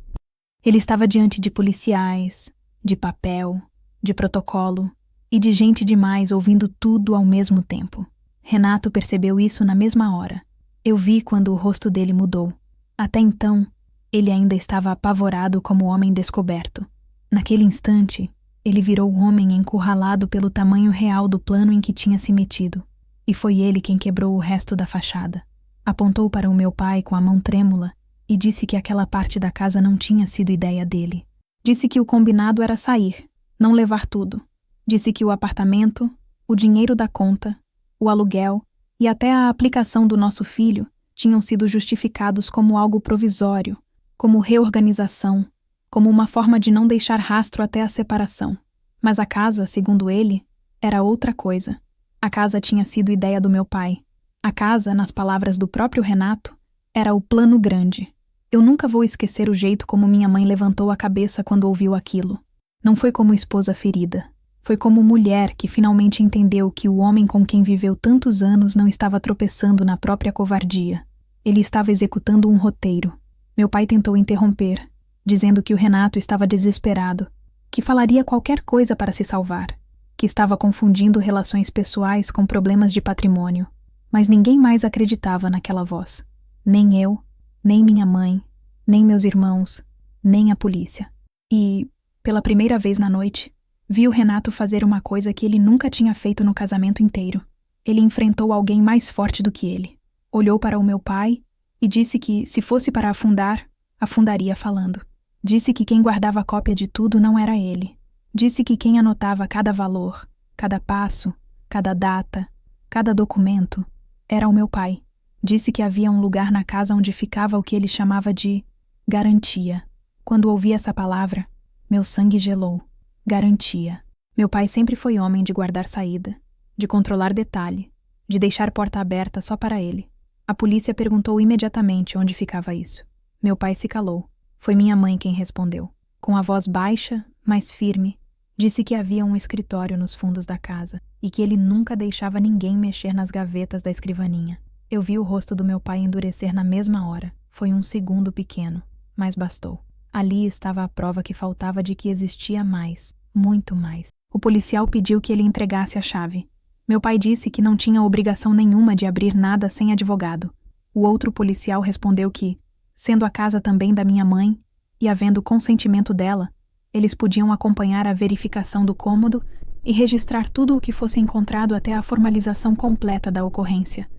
Ele estava diante de policiais, de papel, de protocolo e de gente demais ouvindo tudo ao mesmo tempo. Renato percebeu isso na mesma hora. Eu vi quando o rosto dele mudou. Até então, ele ainda estava apavorado como homem descoberto. Naquele instante, ele virou o homem encurralado pelo tamanho real do plano em que tinha se metido. E foi ele quem quebrou o resto da fachada. Apontou para o meu pai com a mão trêmula e disse que aquela parte da casa não tinha sido ideia dele. Disse que o combinado era sair, não levar tudo. Disse que o apartamento, o dinheiro da conta, o aluguel e até a aplicação do nosso filho tinham sido justificados como algo provisório, como reorganização, como uma forma de não deixar rastro até a separação. Mas a casa, segundo ele, era outra coisa. A casa tinha sido ideia do meu pai. A casa, nas palavras do próprio Renato, era o plano grande. Eu nunca vou esquecer o jeito como minha mãe levantou a cabeça quando ouviu aquilo. Não foi como esposa ferida. Foi como mulher que finalmente entendeu que o homem com quem viveu tantos anos não estava tropeçando na própria covardia. Ele estava executando um roteiro. Meu pai tentou interromper, dizendo que o Renato estava desesperado, que falaria qualquer coisa para se salvar, que estava confundindo relações pessoais com problemas de patrimônio. Mas ninguém mais acreditava naquela voz. Nem eu, nem minha mãe, nem meus irmãos, nem a polícia. E, pela primeira vez na noite, vi o Renato fazer uma coisa que ele nunca tinha feito no casamento inteiro. Ele enfrentou alguém mais forte do que ele. Olhou para o meu pai e disse que, se fosse para afundar, afundaria falando. Disse que quem guardava cópia de tudo não era ele. Disse que quem anotava cada valor, cada passo, cada data, cada documento, era o meu pai. Disse que havia um lugar na casa onde ficava o que ele chamava de garantia. Quando ouvi essa palavra, meu sangue gelou. Garantia. Meu pai sempre foi homem de guardar saída, de controlar detalhe, de deixar porta aberta só para ele. A polícia perguntou imediatamente onde ficava isso. Meu pai se calou. Foi minha mãe quem respondeu. Com a voz baixa, mas firme, disse que havia um escritório nos fundos da casa e que ele nunca deixava ninguém mexer nas gavetas da escrivaninha. Eu vi o rosto do meu pai endurecer na mesma hora. Foi um segundo pequeno, mas bastou. Ali estava a prova que faltava de que existia mais, muito mais. O policial pediu que ele entregasse a chave. Meu pai disse que não tinha obrigação nenhuma de abrir nada sem advogado. O outro policial respondeu que, sendo a casa também da minha mãe, e havendo consentimento dela, eles podiam acompanhar a verificação do cômodo e registrar tudo o que fosse encontrado até a formalização completa da ocorrência.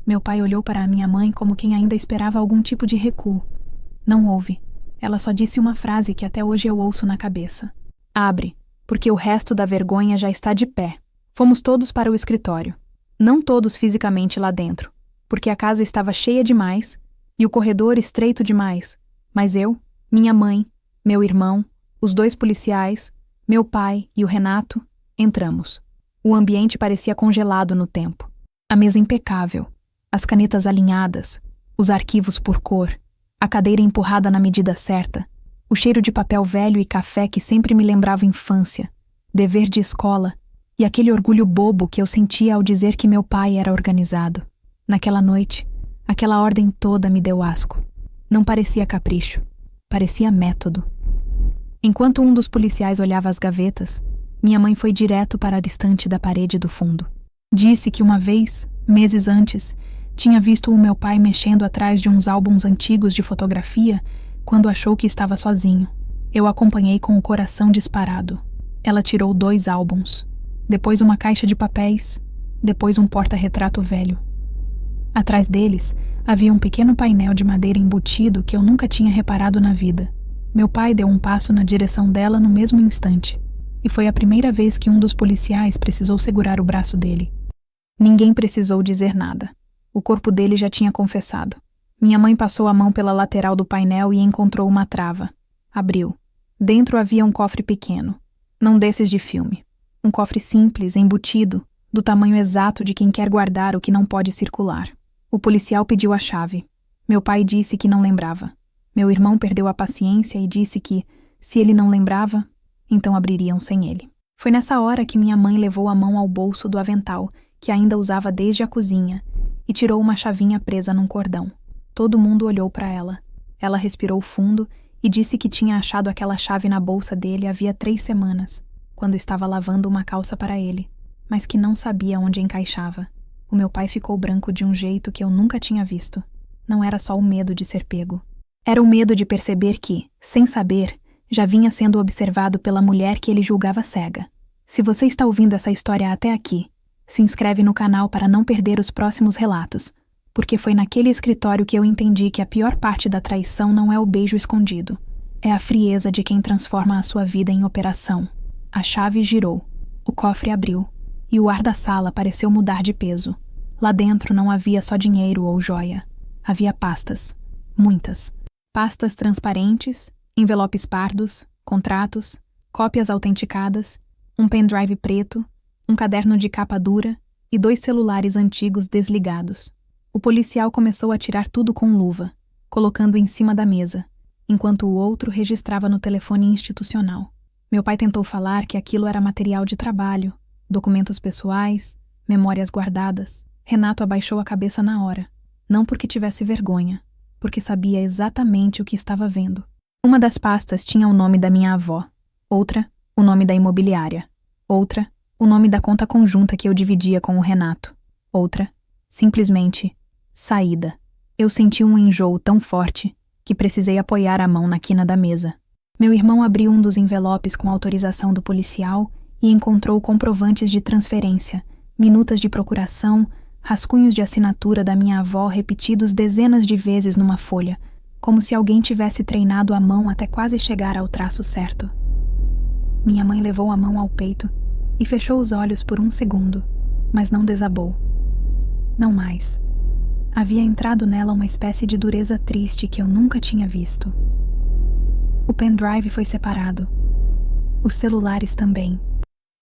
Meu pai olhou para a minha mãe como quem ainda esperava algum tipo de recuo. Não houve. Ela só disse uma frase que até hoje eu ouço na cabeça. Abre, porque o resto da vergonha já está de pé. Fomos todos para o escritório. Não todos fisicamente lá dentro, porque a casa estava cheia demais e o corredor estreito demais. Mas eu, minha mãe, meu irmão, os 2 policiais, meu pai e o Renato, entramos. O ambiente parecia congelado no tempo. A mesa impecável, as canetas alinhadas, os arquivos por cor, a cadeira empurrada na medida certa, o cheiro de papel velho e café que sempre me lembrava infância, dever de escola e aquele orgulho bobo que eu sentia ao dizer que meu pai era organizado. Naquela noite, aquela ordem toda me deu asco. Não parecia capricho, parecia método. Enquanto um dos policiais olhava as gavetas, minha mãe foi direto para a estante da parede do fundo. Disse que uma vez, meses antes, tinha visto o meu pai mexendo atrás de uns álbuns antigos de fotografia quando achou que estava sozinho. Eu acompanhei com o coração disparado. Ela tirou 2 álbuns, depois uma caixa de papéis, depois um porta-retrato velho. Atrás deles, Havia um pequeno painel de madeira embutido que eu nunca tinha reparado na vida. Meu pai deu um passo na direção dela no mesmo instante, e foi a primeira vez que um dos policiais precisou segurar o braço dele. Ninguém precisou dizer nada. O corpo dele já tinha confessado. Minha mãe passou a mão pela lateral do painel e encontrou uma trava. Abriu. Dentro havia um cofre pequeno, não desses de filme. Um cofre simples, embutido, do tamanho exato de quem quer guardar o que não pode circular. O policial pediu a chave. Meu pai disse que não lembrava. Meu irmão perdeu a paciência e disse que, se ele não lembrava, então abririam sem ele. Foi nessa hora que minha mãe levou a mão ao bolso do avental, que ainda usava desde a cozinha, e tirou uma chavinha presa num cordão. Todo mundo olhou para ela. Ela respirou fundo e disse que tinha achado aquela chave na bolsa dele havia 3 semanas, quando estava lavando uma calça para ele, mas que não sabia onde encaixava. O meu pai ficou branco de um jeito que eu nunca tinha visto. Não era só o medo de ser pego. Era o medo de perceber que, sem saber, já vinha sendo observado pela mulher que ele julgava cega. Se você está ouvindo essa história até aqui, se inscreve no canal para não perder os próximos relatos, porque foi naquele escritório que eu entendi que a pior parte da traição não é o beijo escondido, é a frieza de quem transforma a sua vida em operação. A chave girou, o cofre abriu, e o ar da sala pareceu mudar de peso. Lá dentro não havia só dinheiro ou joia. Havia pastas. Muitas. Pastas transparentes, envelopes pardos, contratos, cópias autenticadas, um pendrive preto, um caderno de capa dura e 2 celulares antigos desligados. O policial começou a tirar tudo com luva, colocando em cima da mesa, enquanto o outro registrava no telefone institucional. Meu pai tentou falar que aquilo era material de trabalho, documentos pessoais, memórias guardadas. Renato abaixou a cabeça na hora, não porque tivesse vergonha, porque sabia exatamente o que estava vendo. Uma das pastas tinha o nome da minha avó, outra, o nome da imobiliária, outra, o nome da conta conjunta que eu dividia com o Renato, outra, simplesmente, saída. Eu senti um enjoo tão forte que precisei apoiar a mão na quina da mesa. Meu irmão abriu um dos envelopes com autorização do policial e encontrou comprovantes de transferência, minutas de procuração, rascunhos de assinatura da minha avó repetidos dezenas de vezes numa folha, como se alguém tivesse treinado a mão até quase chegar ao traço certo. Minha mãe levou a mão ao peito e fechou os olhos por um segundo, mas não desabou. Não mais. Havia entrado nela uma espécie de dureza triste que eu nunca tinha visto. O pendrive foi separado. Os celulares também.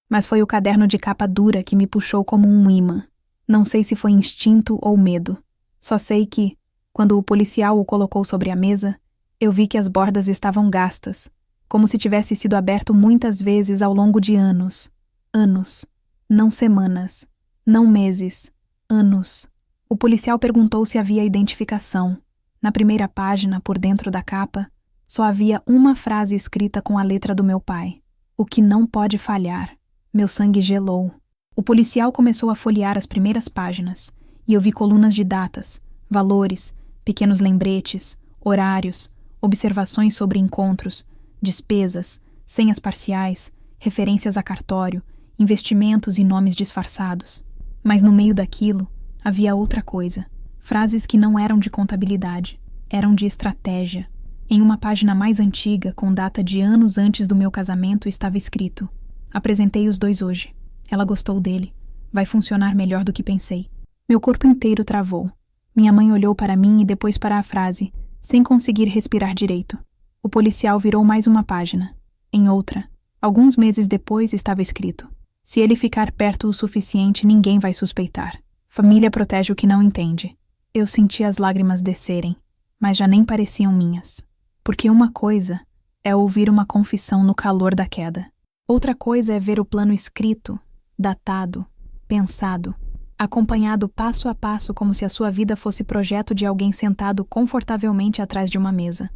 Mas foi o caderno de capa dura que me puxou como um imã. Não sei se foi instinto ou medo. Só sei que, quando o policial o colocou sobre a mesa, eu vi que as bordas estavam gastas, como se tivesse sido aberto muitas vezes ao longo de anos. Anos. Não semanas. Não meses. Anos. O policial perguntou se havia identificação. Na primeira página, por dentro da capa, só havia uma frase escrita com a letra do meu pai. O que não pode falhar. Meu sangue gelou. O policial começou a folhear as primeiras páginas, e eu vi colunas de datas, valores, pequenos lembretes, horários, observações sobre encontros, despesas, senhas parciais, referências a cartório, investimentos e nomes disfarçados. Mas no meio daquilo, havia outra coisa. Frases que não eram de contabilidade, eram de estratégia. Em uma página mais antiga, com data de anos antes do meu casamento, estava escrito: apresentei os 2 hoje. Ela gostou dele. Vai funcionar melhor do que pensei. Meu corpo inteiro travou. Minha mãe olhou para mim e depois para a frase, sem conseguir respirar direito. O policial virou mais uma página. Em outra, alguns meses depois, estava escrito: se ele ficar perto o suficiente, ninguém vai suspeitar. Família protege o que não entende. Eu senti as lágrimas descerem, mas já nem pareciam minhas. Porque uma coisa é ouvir uma confissão no calor da queda. Outra coisa é ver o plano escrito, datado, pensado, acompanhado passo a passo como se a sua vida fosse projeto de alguém sentado confortavelmente atrás de uma mesa.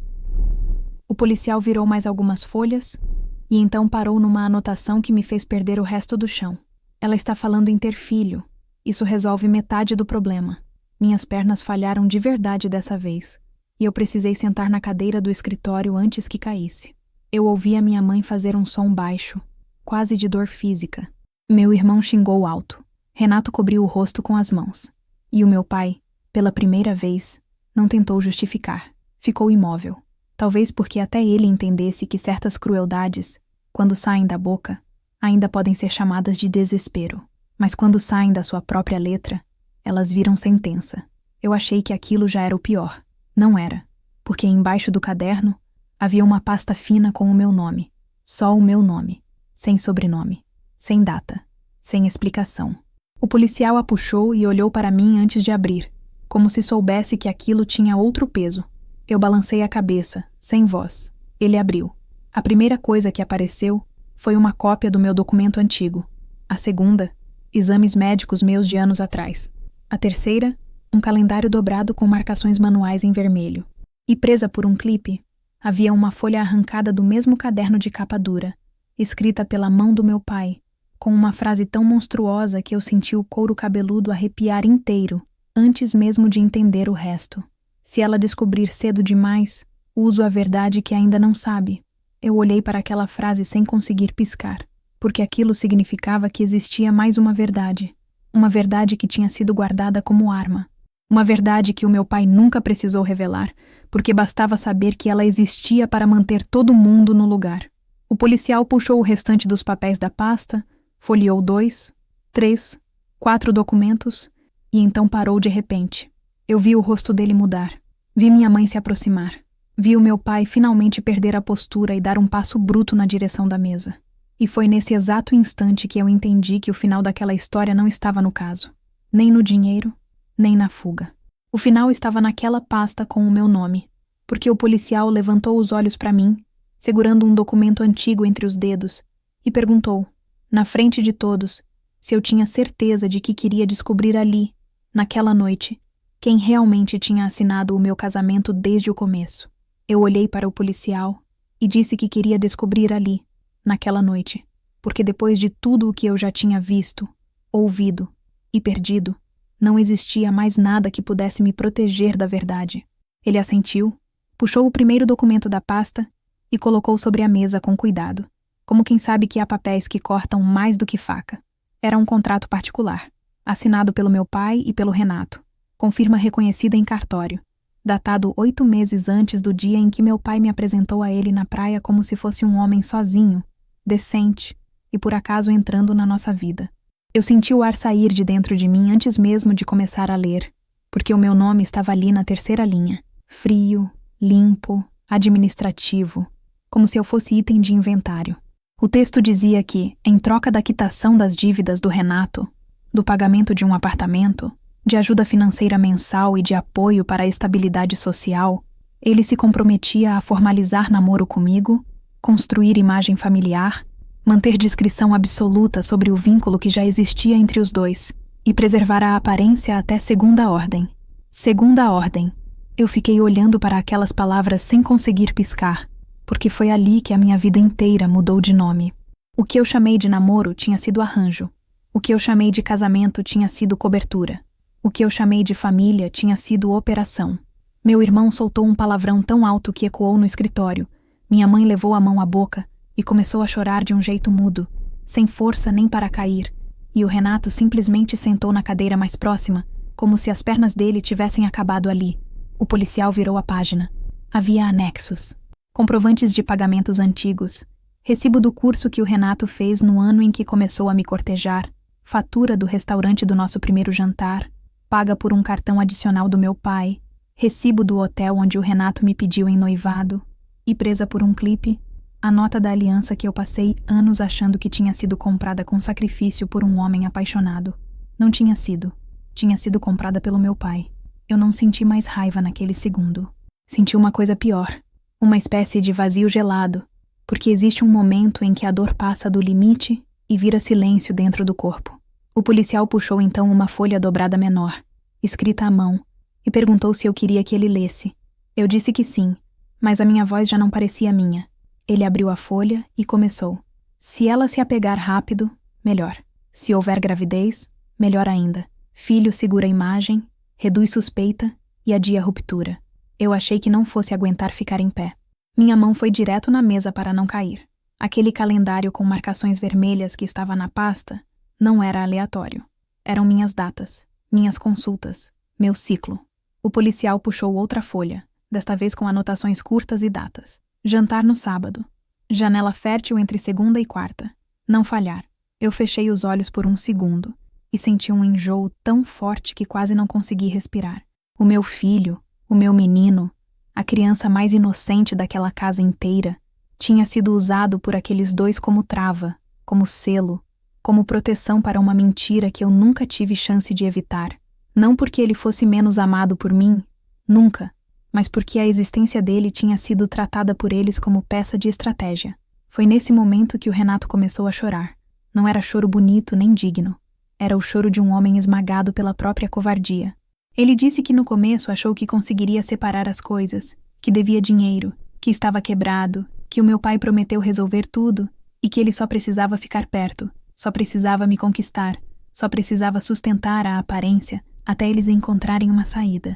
O policial virou mais algumas folhas e então parou numa anotação que me fez perder o resto do chão. Ela está falando em ter filho. Isso resolve metade do problema. Minhas pernas falharam de verdade dessa vez, e eu precisei sentar na cadeira do escritório antes que caísse. Eu ouvi a minha mãe fazer um som baixo, quase de dor física. Meu irmão xingou alto. Renato cobriu o rosto com as mãos. E o meu pai, Pela primeira vez, não tentou justificar. Ficou imóvel. Talvez porque até ele entendesse que certas crueldades, quando saem da boca, ainda podem ser chamadas de desespero. Mas quando saem da sua própria letra, elas viram sentença. Eu achei que aquilo já era o pior. Não era, porque embaixo do caderno havia uma pasta fina com o meu nome. Só o meu nome. Sem sobrenome. Sem data. Sem explicação. O policial a puxou e olhou para mim antes de abrir, como se soubesse que aquilo tinha outro peso. Eu balancei a cabeça, sem voz. Ele abriu. A primeira coisa que apareceu foi uma cópia do meu documento antigo. A segunda, exames médicos meus de anos atrás. A terceira, um calendário dobrado com marcações manuais em vermelho. E presa por um clipe, havia uma folha arrancada do mesmo caderno de capa dura, escrita pela mão do meu pai, com uma frase tão monstruosa que eu senti o couro cabeludo arrepiar inteiro, antes mesmo de entender o resto. Se ela descobrir cedo demais, uso a verdade que ainda não sabe. Eu olhei para aquela frase sem conseguir piscar, porque aquilo significava que existia mais uma verdade que tinha sido guardada como arma. Uma verdade que o meu pai nunca precisou revelar, porque bastava saber que ela existia para manter todo mundo no lugar. O policial puxou o restante dos papéis da pasta, folheou 2, 3, 4 documentos e então parou de repente. Eu vi o rosto dele mudar. Vi minha mãe se aproximar. Vi o meu pai finalmente perder a postura e dar um passo bruto na direção da mesa. E foi nesse exato instante que eu entendi que o final daquela história não estava no caso. Nem no dinheiro, nem na fuga. O final estava naquela pasta com o meu nome, porque o policial levantou os olhos para mim, segurando um documento antigo entre os dedos, e perguntou, na frente de todos, se eu tinha certeza de que queria descobrir ali, naquela noite, quem realmente tinha assinado o meu casamento desde o começo. Eu olhei para o policial e disse que queria descobrir ali, naquela noite, porque depois de tudo o que eu já tinha visto, ouvido e perdido, não existia mais nada que pudesse me proteger da verdade. Ele assentiu, puxou o primeiro documento da pasta e colocou sobre a mesa com cuidado, como quem sabe que há papéis que cortam mais do que faca. Era um contrato particular, assinado pelo meu pai e pelo Renato, com firma reconhecida em cartório, datado 8 meses antes do dia em que meu pai me apresentou a ele na praia como se fosse um homem sozinho, decente e por acaso entrando na nossa vida. Eu senti o ar sair de dentro de mim antes mesmo de começar a ler, porque o meu nome estava ali na terceira linha, frio, limpo, administrativo, como se eu fosse item de inventário. O texto dizia que, em troca da quitação das dívidas do Renato, do pagamento de um apartamento, de ajuda financeira mensal e de apoio para a estabilidade social, ele se comprometia a formalizar namoro comigo, construir imagem familiar, manter discrição absoluta sobre o vínculo que já existia entre os dois e preservar a aparência até segunda ordem. Segunda ordem. Eu fiquei olhando para aquelas palavras sem conseguir piscar, porque foi ali que a minha vida inteira mudou de nome. O que eu chamei de namoro tinha sido arranjo. O que eu chamei de casamento tinha sido cobertura. O que eu chamei de família tinha sido operação. Meu irmão soltou um palavrão tão alto que ecoou no escritório. Minha mãe levou a mão à boca e começou a chorar de um jeito mudo, sem força nem para cair, e o Renato simplesmente sentou na cadeira mais próxima, como se as pernas dele tivessem acabado ali. O policial virou a página. Havia anexos, comprovantes de pagamentos antigos, recibo do curso que o Renato fez no ano em que começou a me cortejar, fatura do restaurante do nosso primeiro jantar, paga por um cartão adicional do meu pai, recibo do hotel onde o Renato me pediu em noivado, e presa por um clipe, a nota da aliança que eu passei anos achando que tinha sido comprada com sacrifício por um homem apaixonado. Não tinha sido. Tinha sido comprada pelo meu pai. Eu não senti mais raiva naquele segundo. Senti uma coisa pior. Uma espécie de vazio gelado, porque existe um momento em que a dor passa do limite e vira silêncio dentro do corpo. O policial puxou então uma folha dobrada menor, escrita à mão, e perguntou se eu queria que ele lesse. Eu disse que sim, mas a minha voz já não parecia minha. Ele abriu a folha e começou. Se ela se apegar rápido, melhor. Se houver gravidez, melhor ainda. Filho segura a imagem, reduz suspeita e adia a ruptura. Eu achei que não fosse aguentar ficar em pé. Minha mão foi direto na mesa para não cair. Aquele calendário com marcações vermelhas que estava na pasta não era aleatório. Eram minhas datas, minhas consultas, Meu ciclo. O policial puxou outra folha, desta vez com anotações curtas e datas. Jantar no sábado. Janela fértil entre segunda e quarta. Não falhar. Eu fechei os olhos por um segundo e senti um enjoo tão forte que quase não consegui respirar. O meu filho, o meu menino, a criança mais inocente daquela casa inteira, tinha sido usado por aqueles dois como trava, como selo, como proteção para uma mentira que eu nunca tive chance de evitar. Não porque ele fosse menos amado por mim, nunca, mas porque a existência dele tinha sido tratada por eles como peça de estratégia. Foi nesse momento que o Renato começou a chorar. Não era choro bonito nem digno. Era o choro de um homem esmagado pela própria covardia. Ele disse que no começo achou que conseguiria separar as coisas, que devia dinheiro, que estava quebrado, que o meu pai prometeu resolver tudo e que ele só precisava ficar perto, só precisava me conquistar, só precisava sustentar a aparência até eles encontrarem uma saída.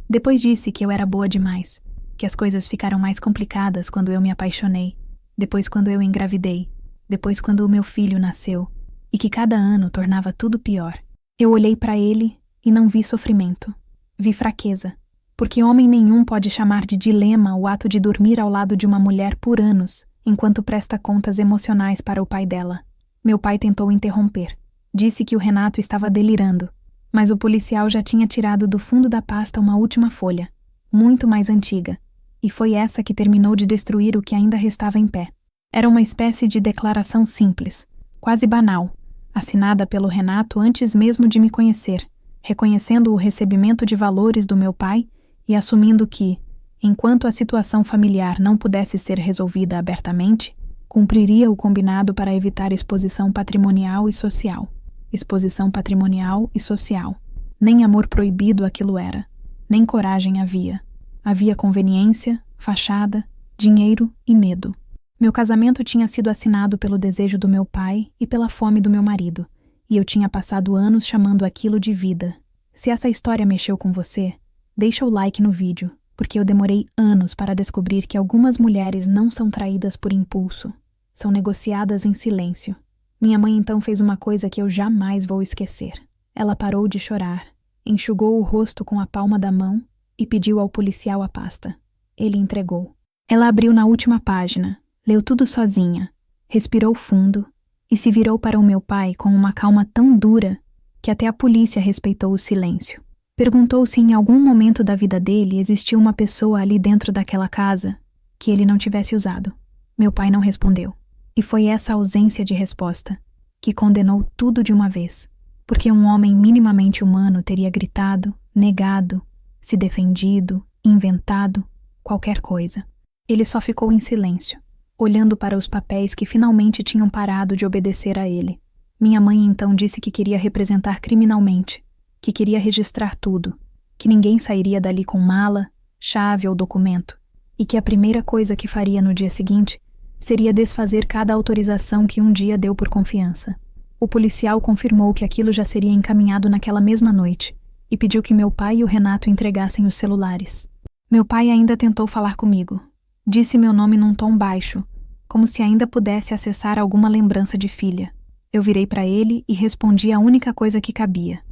Depois disse que eu era boa demais, que as coisas ficaram mais complicadas quando eu me apaixonei, depois quando eu engravidei, depois quando o meu filho nasceu, e que cada ano tornava tudo pior. Eu olhei para ele e não vi sofrimento. Vi fraqueza, porque homem nenhum pode chamar de dilema o ato de dormir ao lado de uma mulher por anos, enquanto presta contas emocionais para o pai dela. Meu pai tentou interromper. Disse que o Renato estava delirando, mas o policial já tinha tirado do fundo da pasta uma última folha, muito mais antiga, e foi essa que terminou de destruir o que ainda restava em pé. Era uma espécie de declaração simples, quase banal, assinada pelo Renato antes mesmo de me conhecer, reconhecendo o recebimento de valores do meu pai e assumindo que, enquanto a situação familiar não pudesse ser resolvida abertamente, cumpriria o combinado para evitar exposição patrimonial e social. Exposição patrimonial e social. Nem amor proibido aquilo era, nem coragem havia. Havia conveniência, fachada, dinheiro e medo. Meu casamento tinha sido assinado pelo desejo do meu pai e pela fome do meu marido, e eu tinha passado anos chamando aquilo de vida. Se essa história mexeu com você, deixa o like no vídeo, porque eu demorei anos para descobrir que algumas mulheres não são traídas por impulso, são negociadas em silêncio. Minha mãe então fez uma coisa que eu jamais vou esquecer. Ela parou de chorar, enxugou o rosto com a palma da mão e pediu ao policial a pasta. Ele entregou. Ela abriu na última página, leu tudo sozinha, respirou fundo e se virou para o meu pai com uma calma tão dura que até a polícia respeitou o silêncio. Perguntou se em algum momento da vida dele existia uma pessoa ali dentro daquela casa que ele não tivesse usado. Meu pai não respondeu. E foi essa ausência de resposta que condenou tudo de uma vez, porque um homem minimamente humano teria gritado, negado, se defendido, inventado, qualquer coisa. Ele só ficou em silêncio, olhando para os papéis que finalmente tinham parado de obedecer a ele. Minha mãe então disse que queria representar criminalmente, que queria registrar tudo, que ninguém sairia dali com mala, chave ou documento, e que a primeira coisa que faria no dia seguinte seria desfazer cada autorização que um dia deu por confiança. O policial confirmou que aquilo já seria encaminhado naquela mesma noite e pediu que meu pai e o Renato entregassem os celulares. Meu pai ainda tentou falar comigo. Disse meu nome num tom baixo, como se ainda pudesse acessar alguma lembrança de filha. Eu virei para ele e respondi a única coisa que cabia.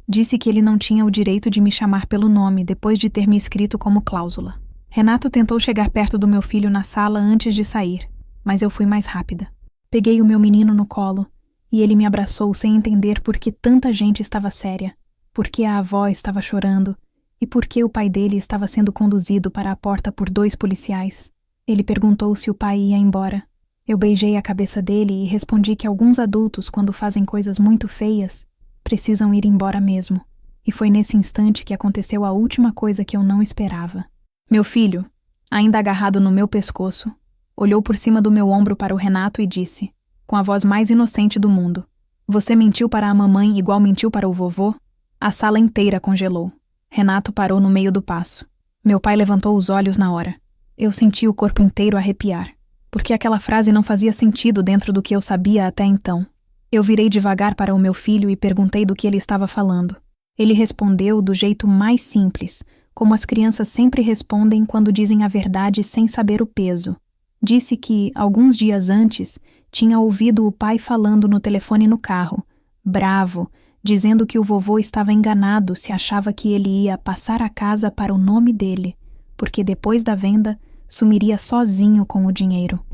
Disse que ele não tinha o direito de me chamar pelo nome depois de ter me escrito como cláusula. Renato tentou chegar perto do meu filho na sala antes de sair, mas eu fui mais rápida. Peguei o meu menino no colo e ele me abraçou sem entender por que tanta gente estava séria, por que a avó estava chorando e por que o pai dele estava sendo conduzido para a porta por 2 policiais. Ele perguntou se o pai ia embora. Eu beijei a cabeça dele e respondi que alguns adultos, quando fazem coisas muito feias, precisam ir embora mesmo. E foi nesse instante que aconteceu a última coisa que eu não esperava. Meu filho, ainda agarrado no meu pescoço, olhou por cima do meu ombro para o Renato e disse, com a voz mais inocente do mundo: "Você mentiu para a mamãe igual mentiu para o vovô?" A sala inteira congelou. Renato parou no meio do passo. Meu pai levantou os olhos na hora. Eu senti o corpo inteiro arrepiar, porque aquela frase não fazia sentido dentro do que eu sabia até então. Eu virei devagar para o meu filho e perguntei do que ele estava falando. Ele respondeu do jeito mais simples, como as crianças sempre respondem quando dizem a verdade sem saber o peso. Disse que, alguns dias antes, tinha ouvido o pai falando no telefone no carro, bravo, dizendo que o vovô estava enganado se achava que ele ia passar a casa para o nome dele, porque depois da venda sumiria sozinho com o dinheiro.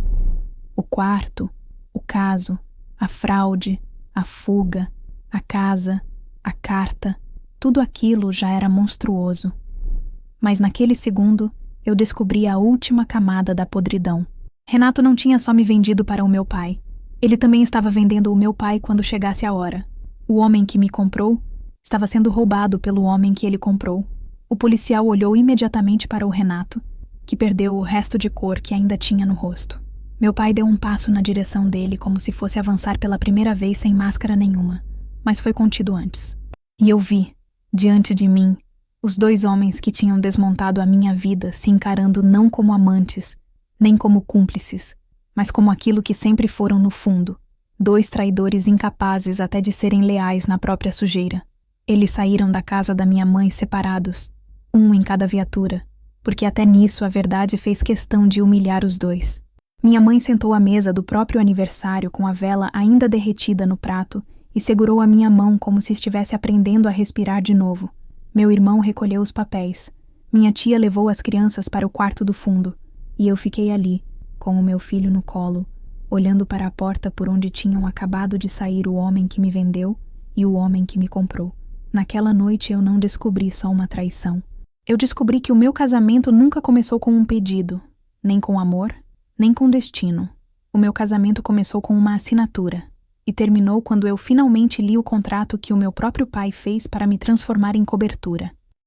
O quarto, o caso, a fraude, a fuga, a casa, a carta, tudo aquilo já era monstruoso. Mas naquele segundo, eu descobri a última camada da podridão. Renato não tinha só me vendido para o meu pai. Ele também estava vendendo o meu pai quando chegasse a hora. O homem que me comprou estava sendo roubado pelo homem que ele comprou. O policial olhou imediatamente para o Renato, que perdeu o resto de cor que ainda tinha no rosto. Meu pai deu um passo na direção dele como se fosse avançar pela primeira vez sem máscara nenhuma, mas foi contido antes. E eu vi, diante de mim, os dois homens que tinham desmontado a minha vida se encarando não como amantes, nem como cúmplices, mas como aquilo que sempre foram no fundo, dois traidores incapazes até de serem leais na própria sujeira. Eles saíram da casa da minha mãe separados, um em cada viatura, porque até nisso a verdade fez questão de humilhar os dois. Minha mãe sentou à mesa do próprio aniversário com a vela ainda derretida no prato e segurou a minha mão como se estivesse aprendendo a respirar de novo. Meu irmão recolheu os papéis. Minha tia levou as crianças para o quarto do fundo, e eu fiquei ali, com o meu filho no colo, olhando para a porta por onde tinham acabado de sair o homem que me vendeu e o homem que me comprou. Naquela noite eu não descobri só uma traição. Eu descobri que o meu casamento nunca começou com um pedido, nem com amor, nem com destino. O meu casamento começou com uma assinatura e terminou quando eu finalmente li o contrato que o meu próprio pai fez para me transformar em cobertura.